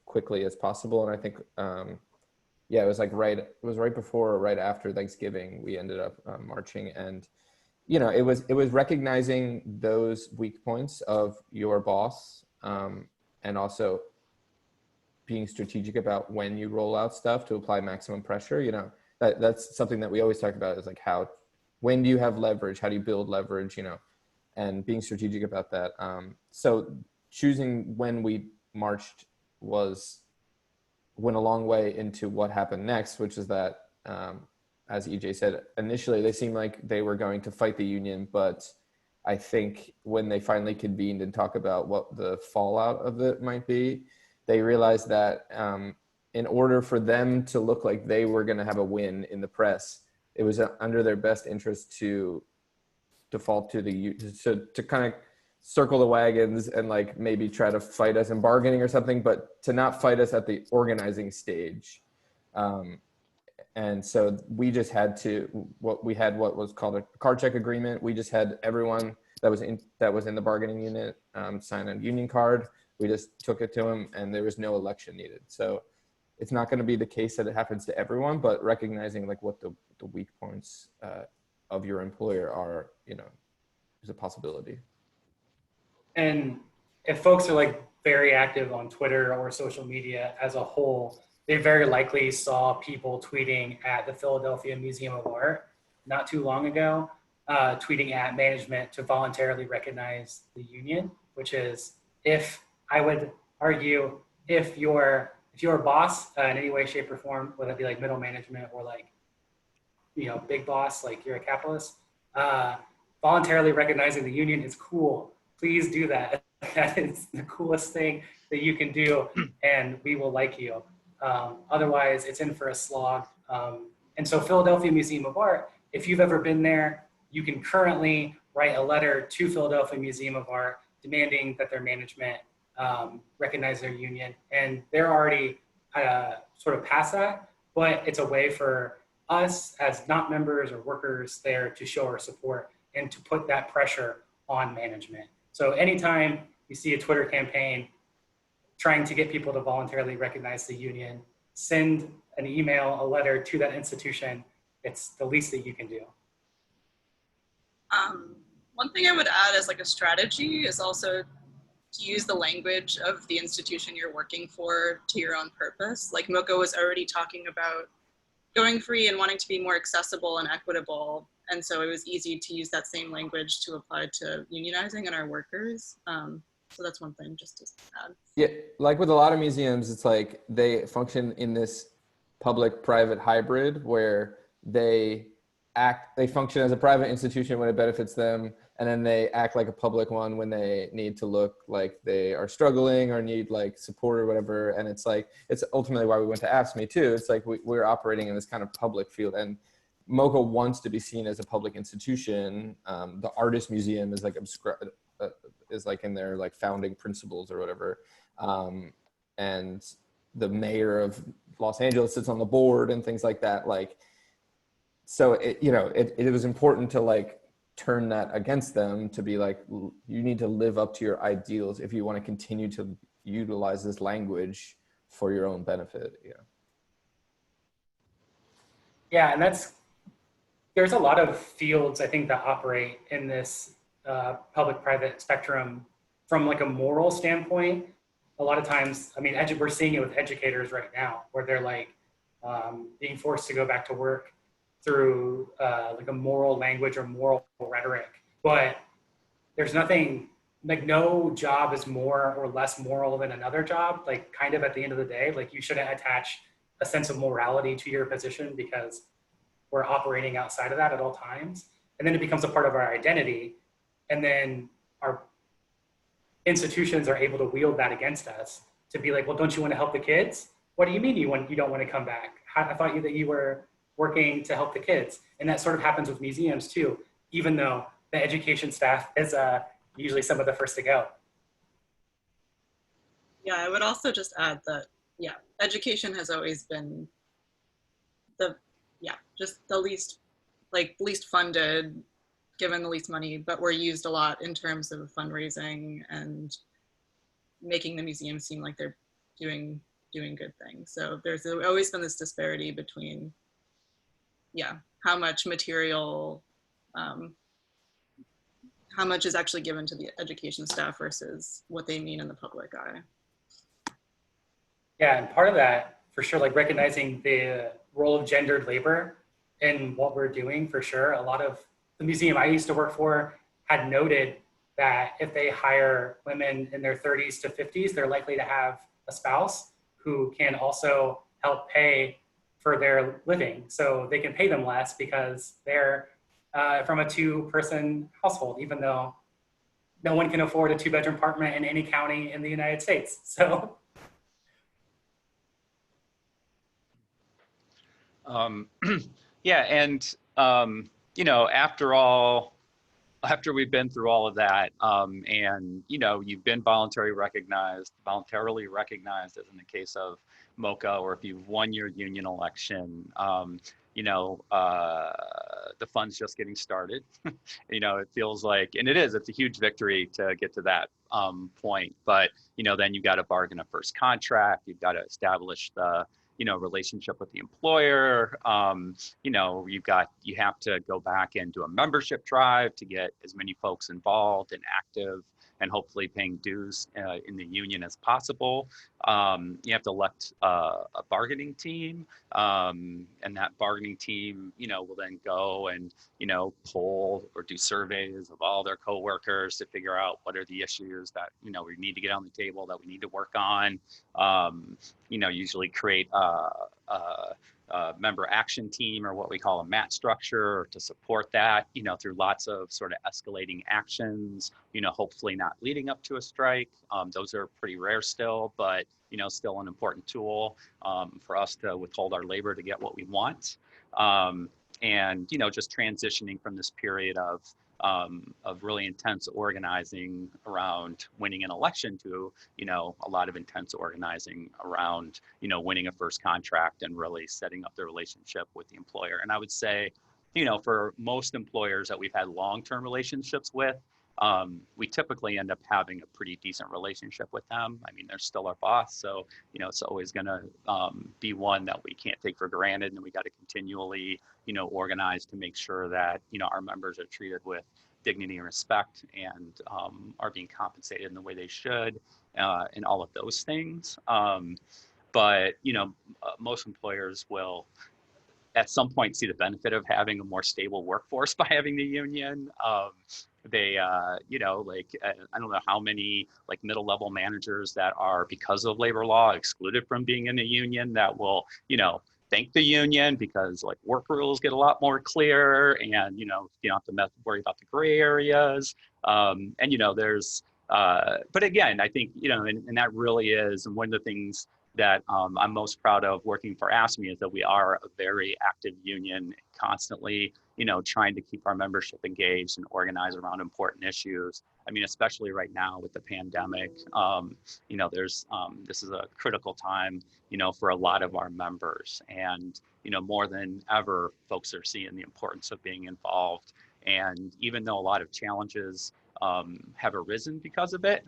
quickly as possible. And I think, it was like right before or right after Thanksgiving, we ended up marching. And it was recognizing those weak points of your boss, and also being strategic about when you roll out stuff to apply maximum pressure. That's something that we always talk about, is like when do you have leverage? How do you build leverage? And being strategic about that. So choosing when we marched went a long way into what happened next, which is that, as EJ said, initially they seemed like they were going to fight the union, but I think when they finally convened and talked about what the fallout of it might be, they realized that in order for them to look like they were going to have a win in the press, it was under their best interest to default to kind of circle the wagons and like maybe try to fight us in bargaining or something, but to not fight us at the organizing stage. And so we just had what was called a card check agreement. We just had everyone that was in the bargaining unit sign a union card. We just took it to them, and there was no election needed. So it's not going to be the case that it happens to everyone, but recognizing like what the weak points of your employer are, is a possibility. And if folks are like very active on Twitter or social media as a whole, they very likely saw people tweeting at the Philadelphia Museum of Art not too long ago, tweeting at management to voluntarily recognize the union, which is, I would argue, if your boss in any way, shape, or form, whether it be like middle management or like, big boss, like you're a capitalist, voluntarily recognizing the union is cool. Please do that. That is the coolest thing that you can do, and we will like you. Otherwise, it's in for a slog. And so Philadelphia Museum of Art, if you've ever been there, you can currently write a letter to Philadelphia Museum of Art demanding that their management recognize their union. And they're already sort of past that, but it's a way for us as not members or workers there to show our support and to put that pressure on management. So anytime you see a Twitter campaign trying to get people to voluntarily recognize the union, send an email, a letter to that institution. It's the least that you can do. One thing I would add as like a strategy is also to use the language of the institution you're working for to your own purpose. Like MoCA was already talking about going free and wanting to be more accessible and equitable. And so it was easy to use that same language to apply to unionizing and our workers. So that's one thing just to add. Yeah, like with a lot of museums, it's like they function in this public-private hybrid where they function as a private institution when it benefits them, and then they act like a public one when they need to look like they are struggling or need like support or whatever. And it's like, it's ultimately why we went to AFSCME too. It's like we're operating in this kind of public field, and MoCA wants to be seen as a public institution. The Artist Museum is like is like in their like founding principles or whatever. And the mayor of Los Angeles sits on the board and things like that. Like, so it was important to like turn that against them, to be like, you need to live up to your ideals if you want to continue to utilize this language for your own benefit. Yeah, and there's a lot of fields I think that operate in this public-private spectrum from like a moral standpoint. A lot of times, I mean, we're seeing it with educators right now, where they're like being forced to go back to work through like a moral language or moral rhetoric. But there's nothing, like no job is more or less moral than another job. Like kind of at the end of the day, like you shouldn't attach a sense of morality to your position because we're operating outside of that at all times. And then it becomes a part of our identity. And then our institutions are able to wield that against us to be like, well, don't you want to help the kids? What do you mean you don't want to come back? I thought that you were working to help the kids. And that sort of happens with museums too, even though the education staff is usually some of the first to go. Yeah, I would also just add that, yeah, education has always been just the least funded, given the least money, but we're used a lot in terms of fundraising and making the museum seem like they're doing good things. So there's always been this disparity between, how much material, how much is actually given to the education staff versus what they mean in the public eye. Yeah, and part of that, for sure, like recognizing the role of gendered labor in what we're doing, for sure. A lot of the museum I used to work for had noted that if they hire women in their 30s to 50s, they're likely to have a spouse who can also help pay for their living. So they can pay them less because they're from a 2-person household, even though no one can afford a 2-bedroom apartment in any county in the United States. So. Yeah, and after we've been through all of that, and you've been voluntarily recognized, as in the case of MoCA, or if you've won your union election, the fun's just getting started. It feels like, and it's a huge victory to get to that point. But then you got to bargain a first contract. You've got to establish the relationship with the employer. You have to go back and do a membership drive to get as many folks involved and active and hopefully paying dues in the union as possible. You have to elect a bargaining team, and that bargaining team, will then go and, poll or do surveys of all their coworkers to figure out what are the issues that, we need to get on the table, that we need to work on. Usually create a member action team, or what we call a MAT structure, to support that, through lots of sort of escalating actions, hopefully not leading up to a strike. Those are pretty rare still, but, still an important tool for us to withhold our labor to get what we want. And, just transitioning from this period of really intense organizing around winning an election to, a lot of intense organizing around, winning a first contract and really setting up the relationship with the employer. And I would say, for most employers that we've had long-term relationships with, we typically end up having a pretty decent relationship with them. I mean, they're still our boss, so it's always going to be one that we can't take for granted, and we got to continually organize to make sure that our members are treated with dignity and respect, and are being compensated in the way they should, and all of those things. But most employers will at some point see the benefit of having a more stable workforce by having the union. They, like, I don't know how many like middle level managers that are, because of labor law, excluded from being in the union, that will, thank the union because like work rules get a lot more clear, and, you don't have to worry about the gray areas. And, there's, but again, I think, and that really is, and one of the things that I'm most proud of working for AFSCME is that we are a very active union, constantly, trying to keep our membership engaged and organized around important issues. I mean, especially right now with the pandemic, there's this is a critical time, for a lot of our members, and more than ever, folks are seeing the importance of being involved. And even though a lot of challenges have arisen because of it,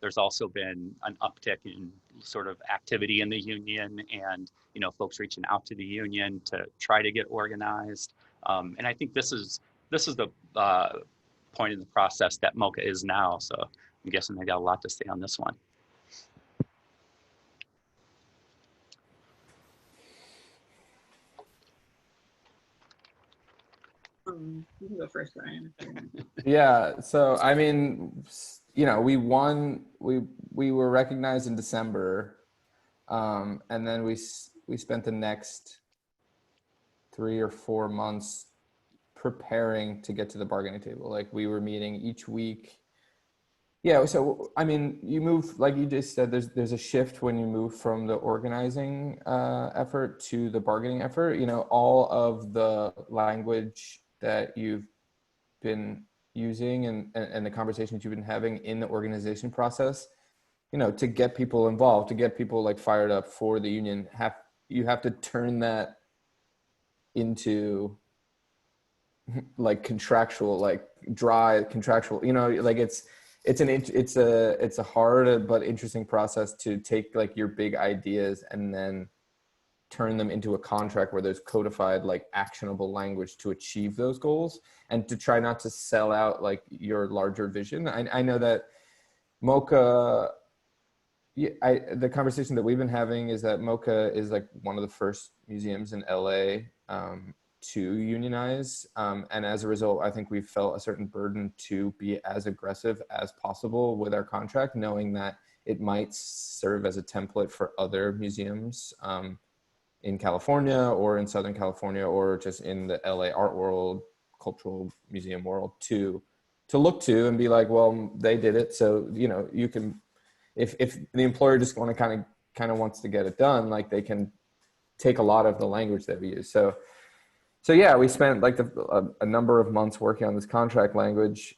there's also been an uptick in sort of activity in the union, and folks reaching out to the union to try to get organized. And I think this is the point in the process that MOCA is now. So I'm guessing they got a lot to say on this one. You can go first, Ryan. Yeah. So, I mean, we won, we were recognized in December. And then we spent the next 3 or 4 months preparing to get to the bargaining table. Like, we were meeting each week. Yeah. So, I mean, you move, like you just said, there's a shift when you move from the organizing effort to the bargaining effort. All of the language that you've been using and the conversations you've been having in the organization process, to get people involved, to get people like fired up for the union, you have to turn that into like contractual, like dry contractual, like it's a hard but interesting process to take like your big ideas and then turn them into a contract where there's codified like actionable language to achieve those goals, and to try not to sell out like your larger vision. I know that MOCA, the conversation that we've been having is that MOCA is like one of the first museums in LA to unionize. And as a result, I think we've felt a certain burden to be as aggressive as possible with our contract, knowing that it might serve as a template for other museums in California or in Southern California, or just in the LA art world, cultural museum world, to look to and be like, well, they did it. So, you can, if the employer just want to kind of wants to get it done, like they can take a lot of the language that we use. So yeah, we spent like a number of months working on this contract language.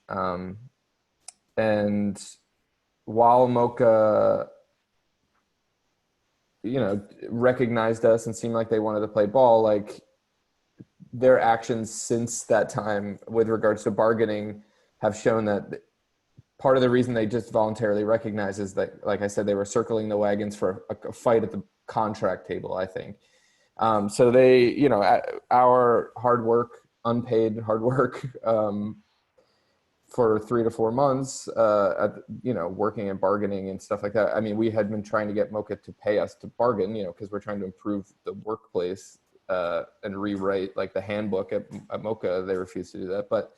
And while MOCA, recognized us and seemed like they wanted to play ball, like their actions since that time with regards to bargaining have shown that part of the reason they just voluntarily recognize is that, like I said, they were circling the wagons for a fight at the contract table, I think. So they, our hard work, unpaid hard work, for 3 to 4 months, working and bargaining and stuff like that. I mean, we had been trying to get MOCA to pay us to bargain, because we're trying to improve the workplace and rewrite like the handbook at MOCA. They refused to do that, but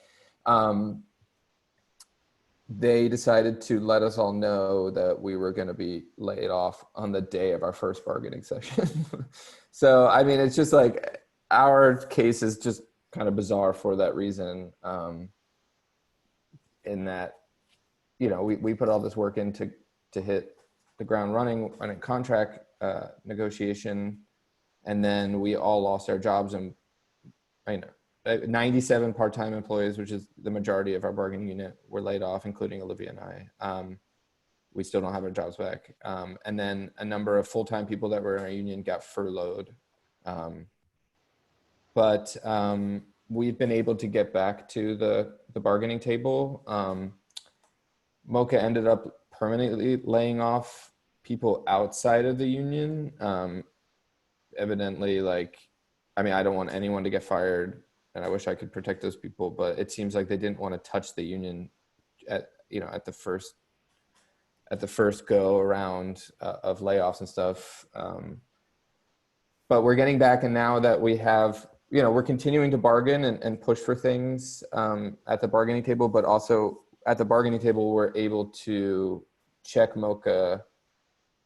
they decided to let us all know that we were going to be laid off on the day of our first bargaining session. So, I mean, it's just like our case is just kind of bizarre for that reason. In that, we put all this work in to hit the ground running on a contract negotiation, and then we all lost our jobs, and 97 part-time employees, which is the majority of our bargaining unit, were laid off, including Olivia and I. We still don't have our jobs back. And then a number of full-time people that were in our union got furloughed. But we've been able to get back to the the bargaining table. MoCA ended up permanently laying off people outside of the union. Evidently, like, I mean, I don't want anyone to get fired, and I wish I could protect those people, but it seems like they didn't want to touch the union at the first go around of layoffs and stuff. But we're getting back, and now that we have, we're continuing to bargain and push for things at the bargaining table, but also at the bargaining table, we're able to check MoCA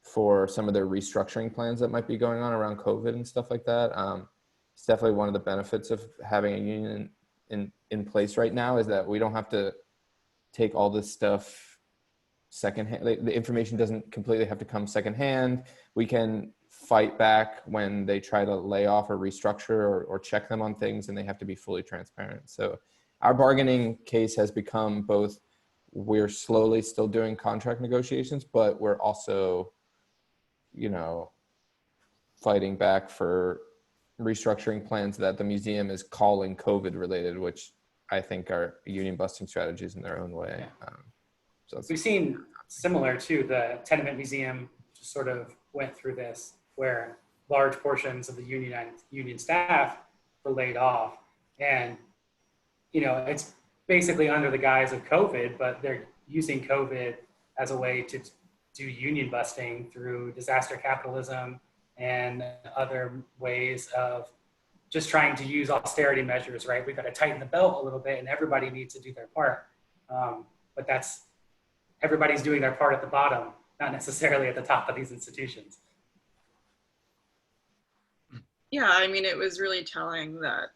for some of their restructuring plans that might be going on around COVID and stuff like that. It's definitely one of the benefits of having a union in place right now, is that we don't have to take all this stuff secondhand. The information doesn't completely have to come secondhand. We can fight back when they try to lay off or restructure or check them on things, and they have to be fully transparent. So our bargaining case has become both, we're slowly still doing contract negotiations, but we're also, fighting back for restructuring plans that the museum is calling COVID related, which I think are union busting strategies in their own way. So We've seen similar to the Tenement Museum just sort of went through this, where large portions of the union staff were laid off. And, it's basically under the guise of COVID, but they're using COVID as a way to do union busting through disaster capitalism and other ways of just trying to use austerity measures, right? We've got to tighten the belt a little bit, and everybody needs to do their part. But everybody's doing their part at the bottom, not necessarily at the top of these institutions. Yeah, I mean, it was really telling that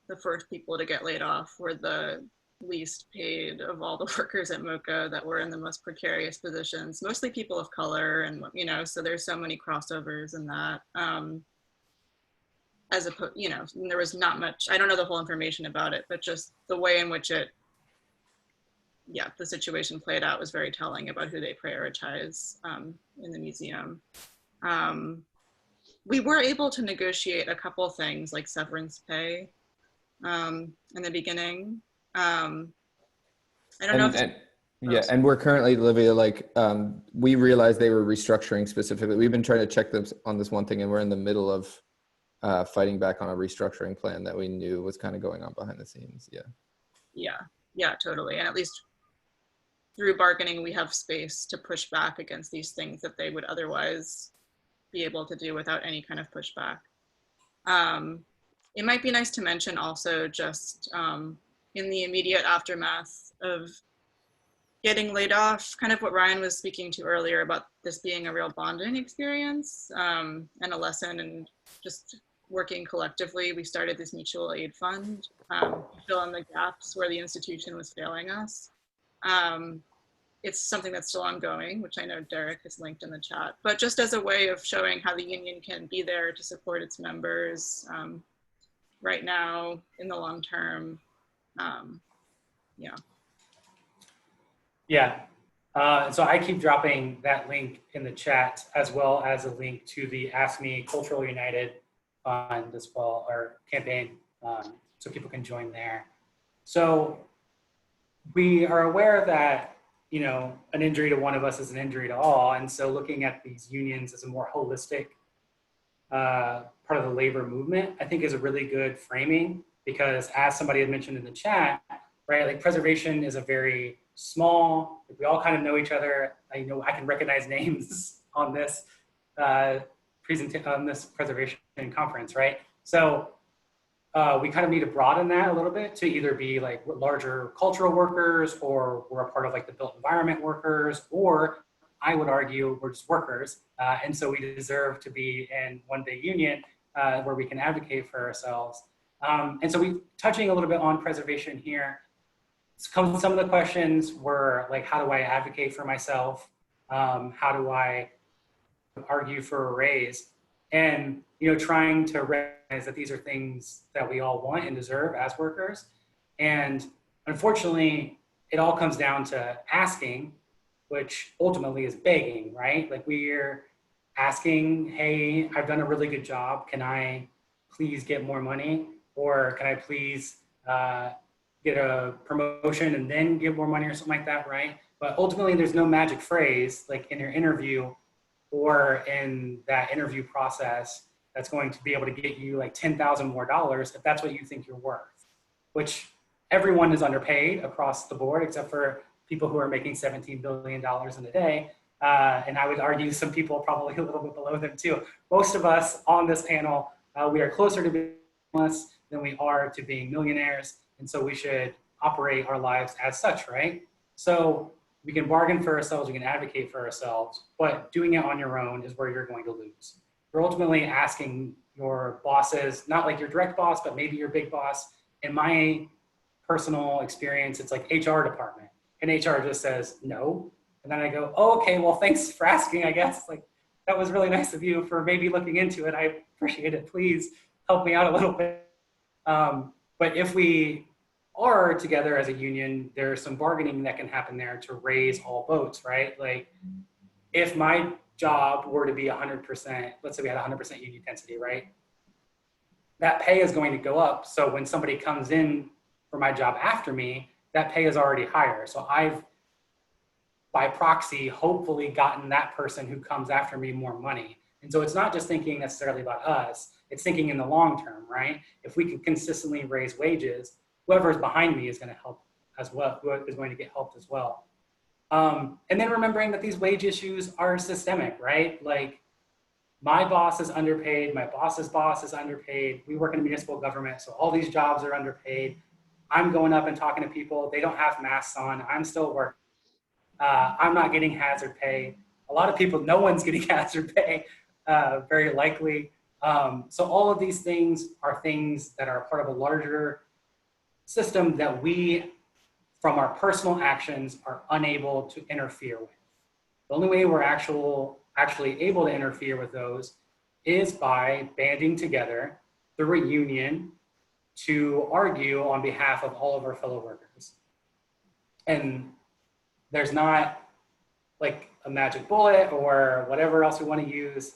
the first people to get laid off were the least paid of all the workers at MoCA that were in the most precarious positions, mostly people of color. And, so there's so many crossovers in that. There was not much, I don't know the whole information about it, but just the way in which the situation played out was very telling about who they prioritize in the museum. We were able to negotiate a couple things like severance pay in the beginning. I don't know if and we're currently, Olivia, we realized they were restructuring specifically. We've been trying to check them on this one thing, and we're in the middle of fighting back on a restructuring plan that we knew was kind of going on behind the scenes. Yeah, totally. And at least through bargaining, we have space to push back against these things that they would otherwise be able to do without any kind of pushback. It might be nice to mention also, just in the immediate aftermath of getting laid off, kind of what Ryan was speaking to earlier about this being a real bonding experience and a lesson in just working collectively. We started this mutual aid fund to fill in the gaps where the institution was failing us. It's something that's still ongoing, which I know Derek has linked in the chat, but just as a way of showing how the union can be there to support its members right now, in the long term. So I keep dropping that link in the chat, as well as a link to the AFSCME Cultural United Fund as well, or campaign, so people can join there. So we are aware that, an injury to one of us is an injury to all. And so looking at these unions as a more holistic part of the labor movement, I think is a really good framing, because as somebody had mentioned in the chat, right, like preservation is a very small, we all kind of know each other. I can recognize names on this preservation conference, right? So we kind of need to broaden that a little bit to either be like larger cultural workers, or we're a part of like the built environment workers, or I would argue we're just workers. And so we deserve to be in one big union where we can advocate for ourselves. And so we touching a little bit on preservation here. Some of the questions were like, how do I advocate for myself? How do I argue for a raise? And, trying to recognize that these are things that we all want and deserve as workers. And unfortunately, it all comes down to asking, which ultimately is begging, right? Like we're asking, hey, I've done a really good job. Can I please get more money? Or can I please get a promotion and then give more money or something like that, right? But ultimately, there's no magic phrase like in your interview or in that interview process that's going to be able to get you like $10,000 more if that's what you think you're worth, which everyone is underpaid across the board except for people who are making $17 billion in a day. And I would argue some people probably a little bit below them too. Most of us on this panel, we are closer to being homeless than we are to being millionaires. And so we should operate our lives as such, right? So we can bargain for ourselves, we can advocate for ourselves, but doing it on your own is where you're going to lose. You're ultimately asking your bosses, not like your direct boss, but maybe your big boss. In my personal experience, it's like HR department. And HR just says no. And then I go, oh, okay, well, thanks for asking, I guess. Like, that was really nice of you for maybe looking into it. I appreciate it. Please help me out a little bit. But if we are together as a union, there's some bargaining that can happen there to raise all boats, right? Like, if my job were to be 100%, let's say we had 100% union density, right? That pay is going to go up. So when somebody comes in for my job after me, that pay is already higher. So I've, by proxy, hopefully gotten that person who comes after me more money. And so it's not just thinking necessarily about us, it's thinking in the long term, right? If we can consistently raise wages, whoever's behind me is going to help as well, who is going to get helped as well. And then remembering that these wage issues are systemic, right? Like, my boss is underpaid, my boss's boss is underpaid. We work in a municipal government, so all these jobs are underpaid. I'm going up and talking to people, they don't have masks on, I'm still working. I'm not getting hazard pay. A lot of people, no one's getting hazard pay, very likely. So all of these things are things that are part of a larger system that we, from our personal actions, are unable to interfere with. The only way we're actually able to interfere with those is by banding together through a union to argue on behalf of all of our fellow workers. And there's not like a magic bullet or whatever else we want to use.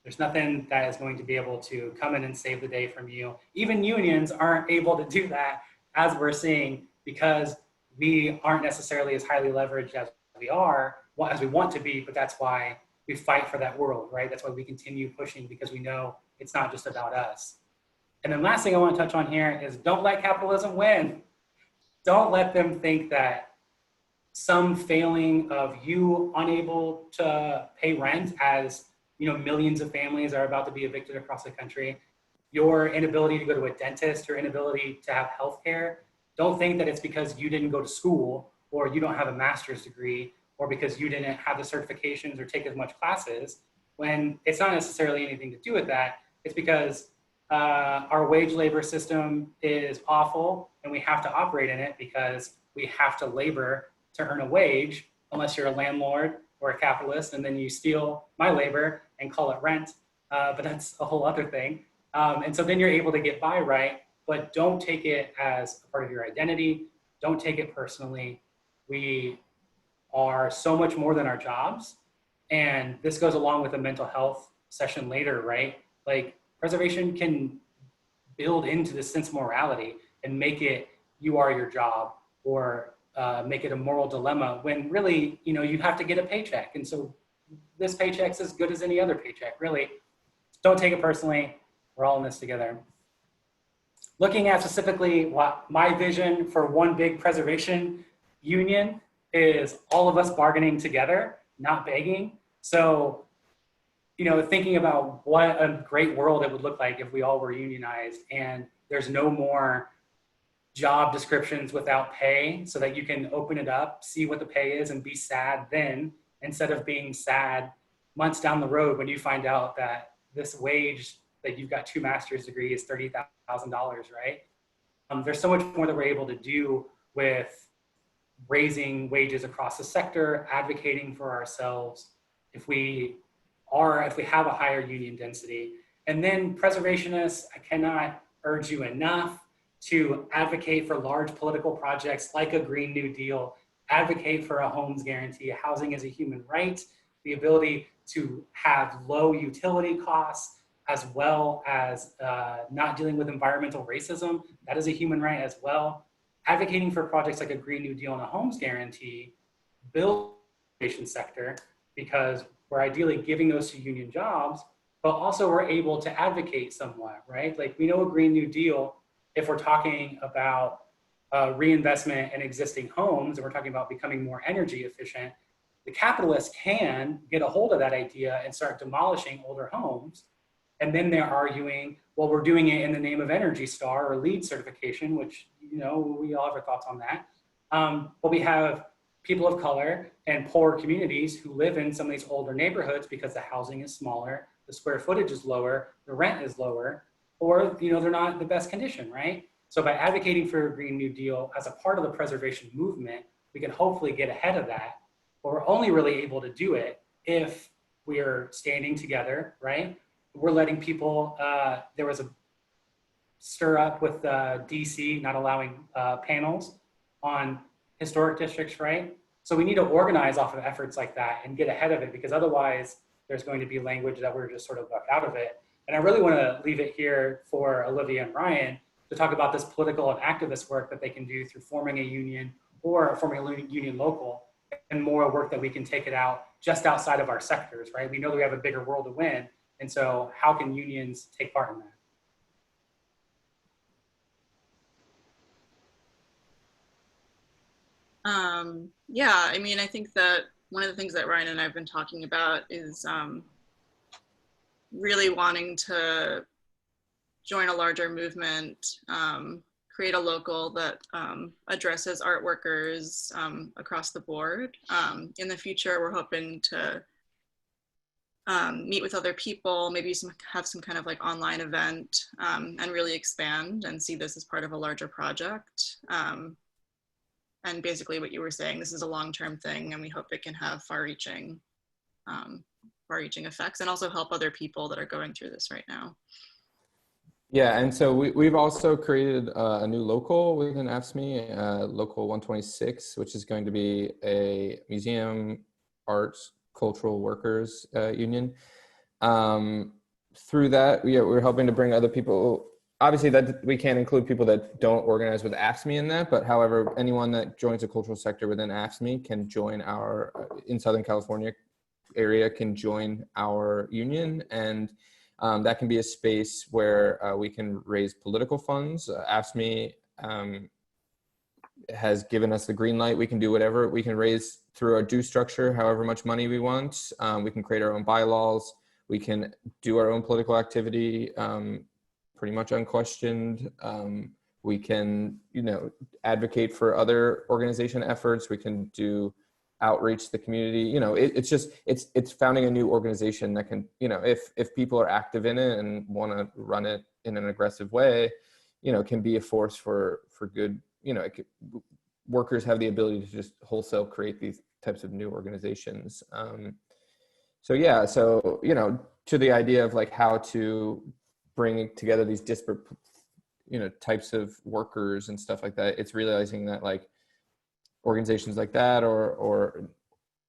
There's nothing that is going to be able to come in and save the day from you. Even unions aren't able to do that, as we're seeing, because we aren't necessarily as highly leveraged as we are, as we want to be, but that's why we fight for that world, right? That's why we continue pushing, because we know it's not just about us. And then last thing I want to touch on here is don't let capitalism win. Don't let them think that some failing of you unable to pay rent, as you know, millions of families are about to be evicted across the country, your inability to go to a dentist, your inability to have health care, don't think that it's because you didn't go to school or you don't have a master's degree or because you didn't have the certifications or take as much classes, when it's not necessarily anything to do with that. It's because our wage labor system is awful and we have to operate in it because we have to labor to earn a wage, unless you're a landlord or a capitalist and then you steal my labor and call it rent, but that's a whole other thing. And so then you're able to get by, right? But don't take it as a part of your identity. Don't take it personally. We are so much more than our jobs. And this goes along with a mental health session later, right? Like, preservation can build into this sense of morality and make it you are your job, or make it a moral dilemma, when really, you know, you have to get a paycheck. And so this paycheck's as good as any other paycheck, really. Don't take it personally. We're all in this together. Looking at specifically what my vision for one big preservation union is, all of us bargaining together, not begging. So, you know, thinking about what a great world it would look like if we all were unionized and there's no more job descriptions without pay, so that you can open it up, see what the pay is, and be sad then, instead of being sad months down the road when you find out that this wage that you've got 2 master's degrees is $30,000, right? There's so much more that we're able to do with raising wages across the sector, advocating for ourselves, if we have a higher union density. And then preservationists, I cannot urge you enough to advocate for large political projects like a Green New Deal, advocate for a homes guarantee. Housing is a human right. The ability to have low utility costs, as well as not dealing with environmental racism, that is a human right as well. advocating for projects like a Green New Deal and a homes guarantee build the innovation sector, because we're ideally giving those to union jobs, but also we're able to advocate somewhat, right? Like we know a Green New Deal, if we're talking about reinvestment in existing homes and we're talking about becoming more energy efficient, the capitalists can get a hold of that idea and start demolishing older homes. And then they're arguing, well, we're doing it in the name of Energy Star or LEED certification, which, you know, we all have our thoughts on that. But we have people of color and poor communities who live in some of these older neighborhoods because the housing is smaller, the square footage is lower, the rent is lower, or, you know, they're not in the best condition, right? So by advocating for a Green New Deal as a part of the preservation movement, we can hopefully get ahead of that. But we're only really able to do it if we're standing together, right? We're letting people, there was a stir up with DC not allowing panels on historic districts, right? So we need to organize off of efforts like that and get ahead of it, because otherwise there's going to be language that we're just sort of left out of it. And I really want to leave it here for Olivia and Ryan to talk about this political and activist work that they can do through forming a union or forming a union local, and more work that we can take it out just outside of our sectors, right? We know that we have a bigger world to win. And so how can unions take part in that? Yeah, I mean, I think that one of the things that Ryan and I have been talking about is really wanting to join a larger movement, create a local that addresses art workers across the board. In the future, we're hoping to meet with other people, maybe have some kind of like online event, and really expand and see this as part of a larger project. And basically what you were saying, this is a long-term thing, and we hope it can have far-reaching effects and also help other people that are going through this right now. Yeah, and so we've also created a new local within AFSCME, Local 126, which is going to be a museum, arts, cultural workers union. Through that, we're helping to bring other people. Obviously, that we can't include people that don't organize with AFSCME in that, but however, anyone that joins the cultural sector within AFSCME can join our, in Southern California area, can join our union, and that can be a space where we can raise political funds. AFSCME has given us the green light. We can do whatever we can raise through our due structure, however much money we want. We can create our own bylaws. We can do our own political activity, pretty much unquestioned. We can, you know, advocate for other organization efforts. We can do outreach to the community. You know, it's founding a new organization that can, you know, if people are active in it and want to run it in an aggressive way, you know, can be a force for good. You know, workers have the ability to just wholesale create these types of new organizations. So yeah, so, you know, to the idea of like how to bring together these disparate, you know, types of workers and stuff like that, it's realizing that like organizations like that or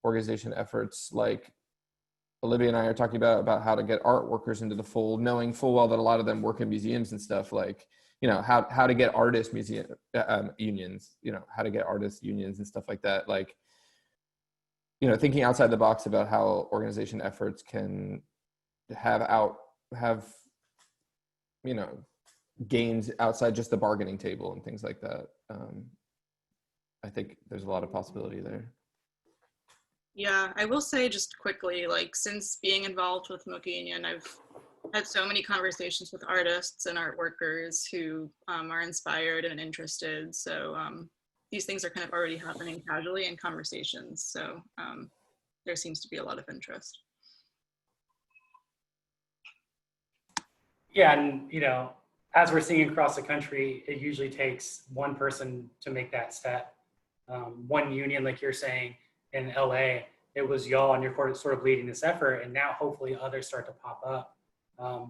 organization efforts like Olivia and I are talking about how to get art workers into the fold, knowing full well that a lot of them work in museums and stuff, like, you know, how to get artist museum unions, you know, how to get artist unions and stuff like that. Like, you know, thinking outside the box about how organization efforts can have, you know, gains outside just the bargaining table and things like that. I think there's a lot of possibility there. Yeah, I will say just quickly, like since being involved with Mocha Union, I've had so many conversations with artists and art workers who are inspired and interested. So these things are kind of already happening casually in conversations. So there seems to be a lot of interest. Yeah, and you know, as we're seeing across the country, it usually takes one person to make that step. One union, like you're saying, in LA, it was y'all and you're sort of leading this effort, and now hopefully others start to pop up.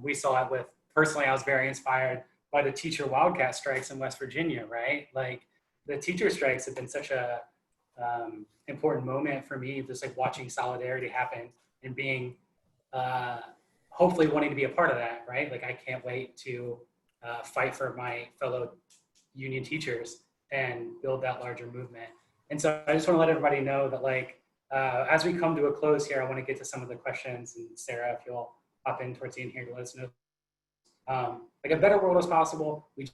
We saw it with, personally, I was very inspired by the teacher wildcat strikes in West Virginia, right? Like the teacher strikes have been such a important moment for me, just like watching solidarity happen and being, hopefully wanting to be a part of that, right? Like I can't wait to fight for my fellow union teachers and build that larger movement. And so I just want to let everybody know that like, as we come to a close here, I want to get to some of the questions, and Sarah, if you'll hop in towards the end here to let us know. Like a better world is possible. We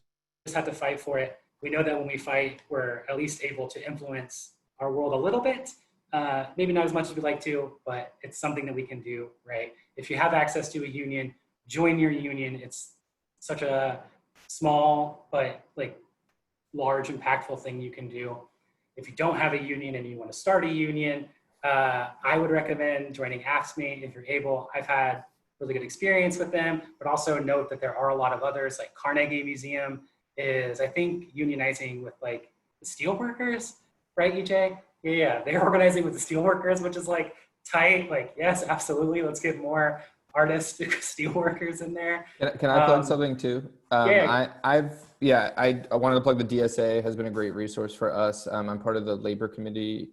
just have to fight for it. We know that when we fight, we're at least able to influence our world a little bit. Maybe not as much as we'd like to, but it's something that we can do, right? If you have access to a union, join your union. It's such a small, but like large, impactful thing you can do. If you don't have a union and you want to start a union, I would recommend joining AFSCME if you're able. I've had really good experience with them, but also note that there are a lot of others, like Carnegie Museum is, I think, unionizing with like the steelworkers, right, EJ? Yeah, they're organizing with the steelworkers, which is like tight. Like, yes, absolutely. Let's get more artists, steelworkers in there. Can I plug something too? Yeah. I wanted to plug the DSA has been a great resource for us. I'm part of the labor committee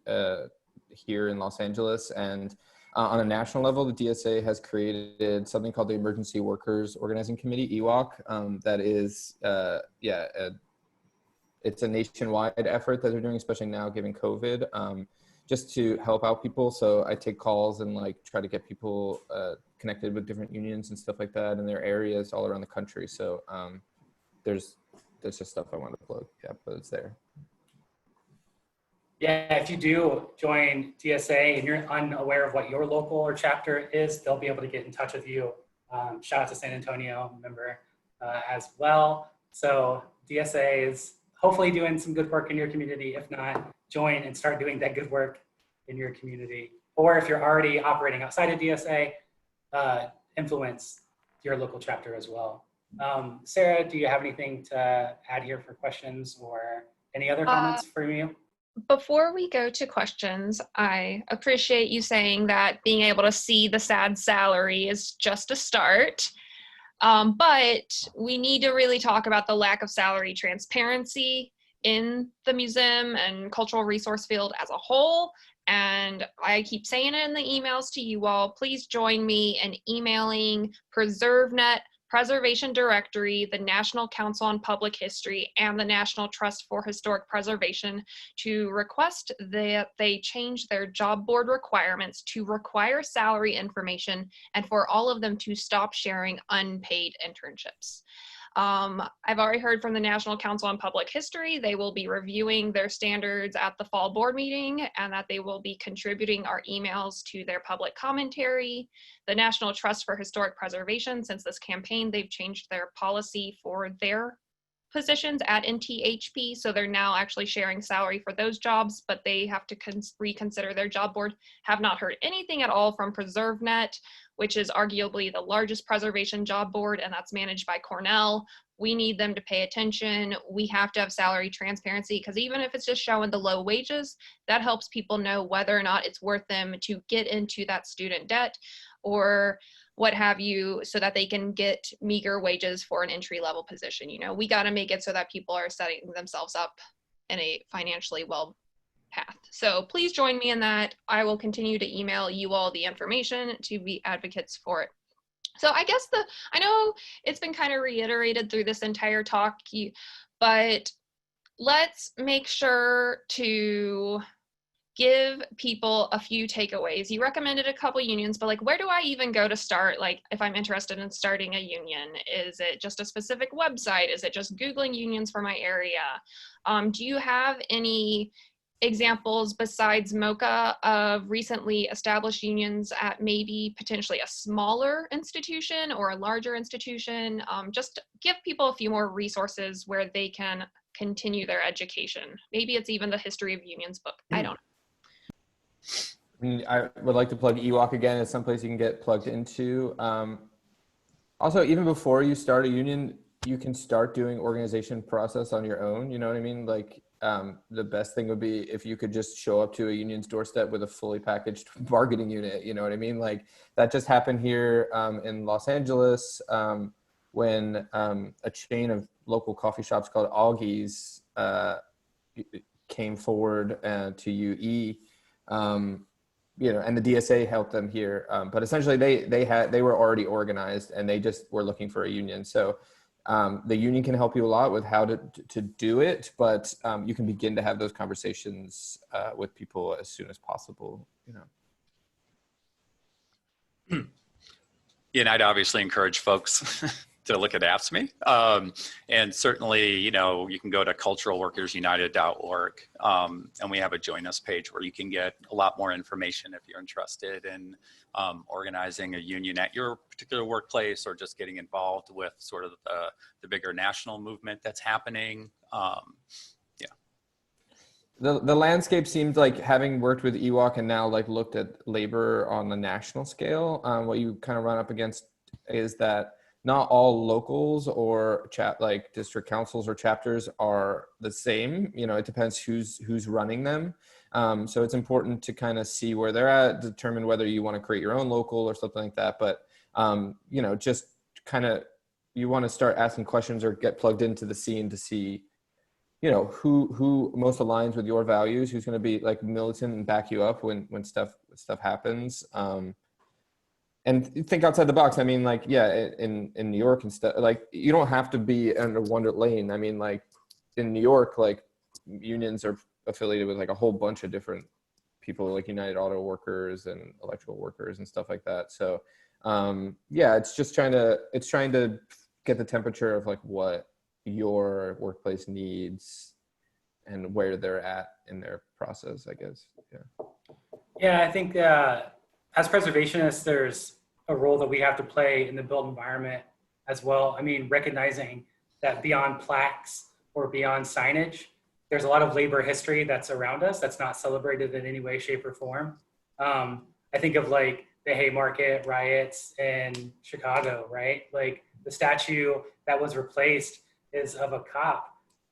here in Los Angeles, and on a national level, the DSA has created something called the Emergency Workers Organizing Committee, EWOC. That is, it's a nationwide effort that they're doing, especially now given COVID, just to help out people. So I take calls and like try to get people connected with different unions and stuff like that in their areas all around the country. So there's just stuff I want to plug, but it's there. Yeah, if you do join DSA and you're unaware of what your local or chapter is, they'll be able to get in touch with you. Shout out to San Antonio member as well. So DSA is hopefully doing some good work in your community. If not, join and start doing that good work in your community. Or if you're already operating outside of DSA, influence your local chapter as well. Sarah, do you have anything to add here for questions or any other comments from you? Before we go to questions, I appreciate you saying that being able to see the sad salary is just a start. But we need to really talk about the lack of salary transparency in the museum and cultural resource field as a whole. And I keep saying it in the emails to you all. Please join me in emailing PreserveNet, Preservation Directory, the National Council on Public History, and the National Trust for Historic Preservation to request that they change their job board requirements to require salary information and for all of them to stop sharing unpaid internships. I've already heard from the National Council on Public History. They will be reviewing their standards at the fall board meeting and that they will be contributing our emails to their public commentary. The National Trust for Historic Preservation, since this campaign, they've changed their policy for their positions at NTHP. So they're now actually sharing salary for those jobs, but they have to reconsider their job board. Have not heard anything at all from PreserveNet, which is arguably the largest preservation job board, and that's managed by Cornell. We need them to pay attention. We have to have salary transparency, because even if it's just showing the low wages, that helps people know whether or not it's worth them to get into that student debt or what have you, so that they can get meager wages for an entry-level position. You know, we got to make it so that people are setting themselves up in a financially well path. So please join me in that. I will continue to email you all the information to be advocates for it. So I guess I know it's been kind of reiterated through this entire talk, but let's make sure to give people a few takeaways. You recommended a couple unions, but like, where do I even go to start? Like, if I'm interested in starting a union, is it just a specific website? Is it just Googling unions for my area? Do you have any examples besides MoCA of recently established unions at maybe potentially a smaller institution or a larger institution? Just give people a few more resources where they can continue their education. Maybe it's even the History of Unions book. I don't know. I would like to plug EWOC again as someplace you can get plugged into. Also, even before you start a union, you can start doing organization process on your own. You know what I mean? Like, the best thing would be if you could just show up to a union's doorstep with a fully packaged bargaining unit. You know what I mean? Like, that just happened here in Los Angeles when a chain of local coffee shops called Augie's came forward to UE. You know, and the DSA helped them here, but essentially they were already organized and they just were looking for a union. So The union can help you a lot with how to do it, but you can begin to have those conversations with people as soon as possible, you know. Yeah, and I'd obviously encourage folks to look at AFSCME. And certainly, you know, you can go to culturalworkersunited.org, and we have a join us page where you can get a lot more information if you're interested in organizing a union at your particular workplace, or just getting involved with sort of the bigger national movement that's happening. The landscape seems like, having worked with EWOC and now like looked at labor on the national scale, what you kind of run up against is that not all locals or like district councils or chapters are the same. You know, it depends who's running them. So it's important to kind of see where they're at, determine whether you want to create your own local or something like that. But, you know, just kind of, you want to start asking questions or get plugged into the scene to see, you know, who most aligns with your values, who's going to be like militant and back you up when stuff happens. And think outside the box. I mean, like, yeah, in New York and stuff, like, you don't have to be under one lane. I mean, like, in New York, like, unions are affiliated with like a whole bunch of different people, like United Auto Workers and electrical workers and stuff like that. So, yeah, it's trying to get the temperature of like what your workplace needs and where they're at in their process, I guess. Yeah, I think as preservationists, there's a role that we have to play in the built environment as well. I mean, recognizing that beyond plaques or beyond signage, there's a lot of labor history that's around us that's not celebrated in any way, shape, or form. I think of like the Haymarket riots in Chicago, right? Like, the statue that was replaced is of a cop,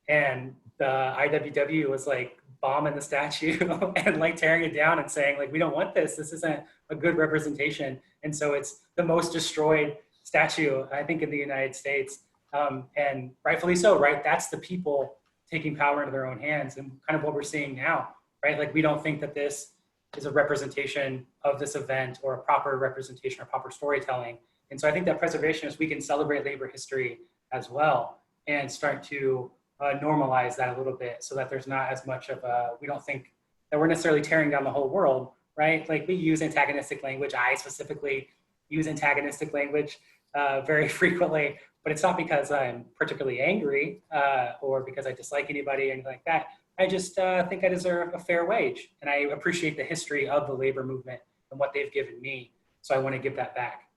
and the IWW was like bombing the statue and like tearing it down and saying like, we don't want this. This isn't a good representation. And so it's the most destroyed statue, I think, in the United States. And rightfully so, right? That's the people taking power into their own hands, and kind of what we're seeing now, right? Like, we don't think that this is a representation of this event or a proper representation or proper storytelling. And so I think that preservationists, we can celebrate labor history as well and start to normalize that a little bit, so that there's not as much of a, we don't think that we're necessarily tearing down the whole world, right? Like, we use antagonistic language. I specifically use antagonistic language very frequently, but it's not because I'm particularly angry or because I dislike anybody or anything like that. I just think I deserve a fair wage, and I appreciate the history of the labor movement and what they've given me. So I want to give that back.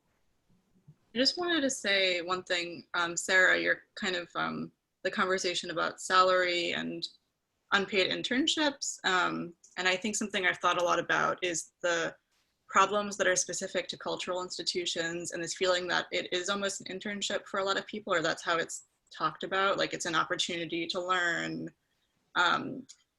I just wanted to say one thing, Sarah, you're kind of the conversation about salary and unpaid internships. And I think something I've thought a lot about is the problems that are specific to cultural institutions, and this feeling that it is almost an internship for a lot of people, or that's how it's talked about. Like, it's an opportunity to learn.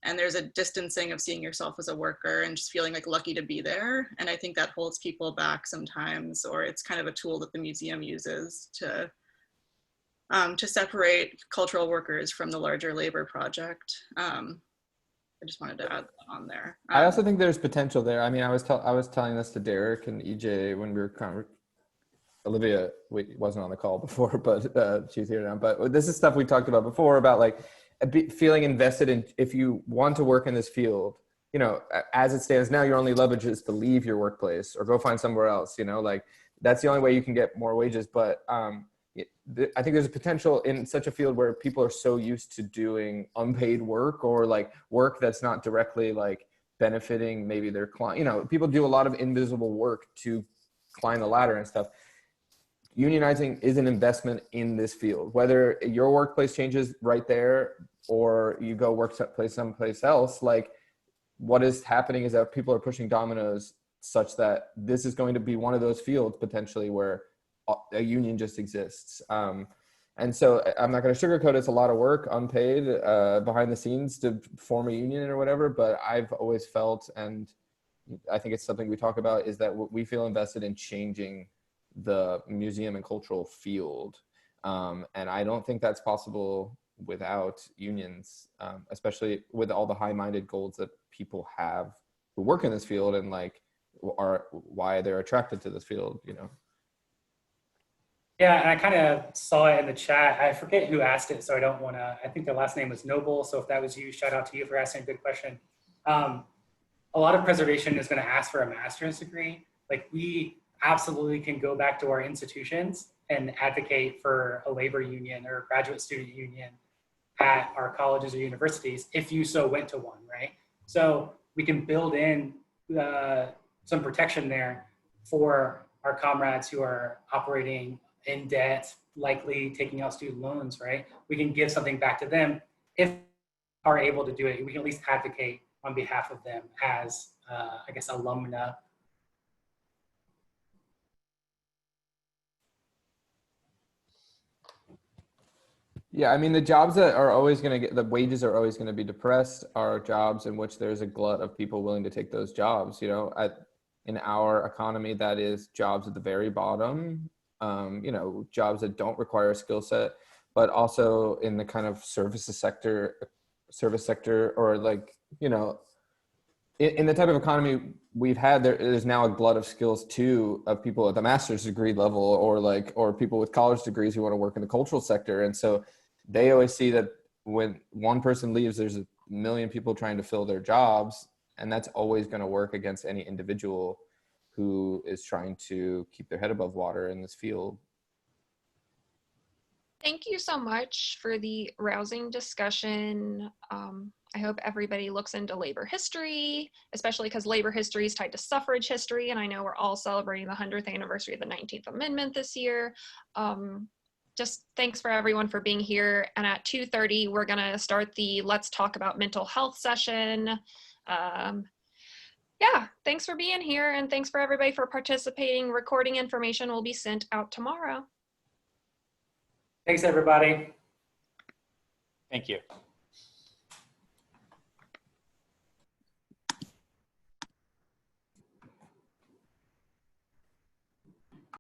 And there's a distancing of seeing yourself as a worker and just feeling like lucky to be there. And I think that holds people back sometimes, or it's kind of a tool that the museum uses to separate cultural workers from the larger labor project. I just wanted to add that on there. I also think there's potential there. I mean, I was telling this to Derek and EJ when we were Olivia wasn't on the call before, but she's here now. But this is stuff we talked about before, about like feeling invested in, if you want to work in this field, you know, as it stands now, your only leverage is to leave your workplace or go find somewhere else, you know, like, that's the only way you can get more wages. But I think there's a potential in such a field where people are so used to doing unpaid work, or like work that's not directly like benefiting maybe their client. You know, people do a lot of invisible work to climb the ladder and stuff. Unionizing is an investment in this field, whether your workplace changes right there or you go work someplace else. Like, what is happening is that people are pushing dominoes such that this is going to be one of those fields potentially where a union just exists. And so I'm not going to sugarcoat, it's a lot of work, unpaid, behind the scenes to form a union or whatever, but I've always felt, and I think it's something we talk about, is that we feel invested in changing the museum and cultural field. And I don't think that's possible without unions, especially with all the high-minded goals that people have who work in this field, and like are why they're attracted to this field, you know. Yeah, and I kind of saw it in the chat. I forget who asked it, so I don't want to, I think their last name was Noble. So if that was you, shout out to you for asking a good question. A lot of preservation is going to ask for a master's degree. Like we absolutely can go back to our institutions and advocate for a labor union or a graduate student union at our colleges or universities if you so went to one, right? So we can build in some protection there for our comrades who are operating in debt, likely taking out student loans, right? We can give something back to them if are able to do it. We can at least advocate on behalf of them as, I guess, alumna. Yeah, I mean, the jobs that are always going to get, the wages are always going to be depressed are jobs in which there's a glut of people willing to take those jobs. You know, in our economy, that is jobs at the very bottom, you know, jobs that don't require a skill set, but also in the kind of service sector, or like, you know, in the type of economy we've had, there's now a glut of skills too, of people at the master's degree level, or people with college degrees who want to work in the cultural sector. And so they always see that when one person leaves, there's a million people trying to fill their jobs, and that's always going to work against any individual who is trying to keep their head above water in this field. Thank you so much for the rousing discussion. I hope everybody looks into labor history, especially because labor history is tied to suffrage history. And I know we're all celebrating the 100th anniversary of the 19th Amendment this year. Just thanks for everyone for being here. And at 2:30, we're gonna start the Let's Talk About Mental Health session. Yeah, thanks for being here, and thanks for everybody for participating. Recording information will be sent out tomorrow. Thanks, everybody. Thank you.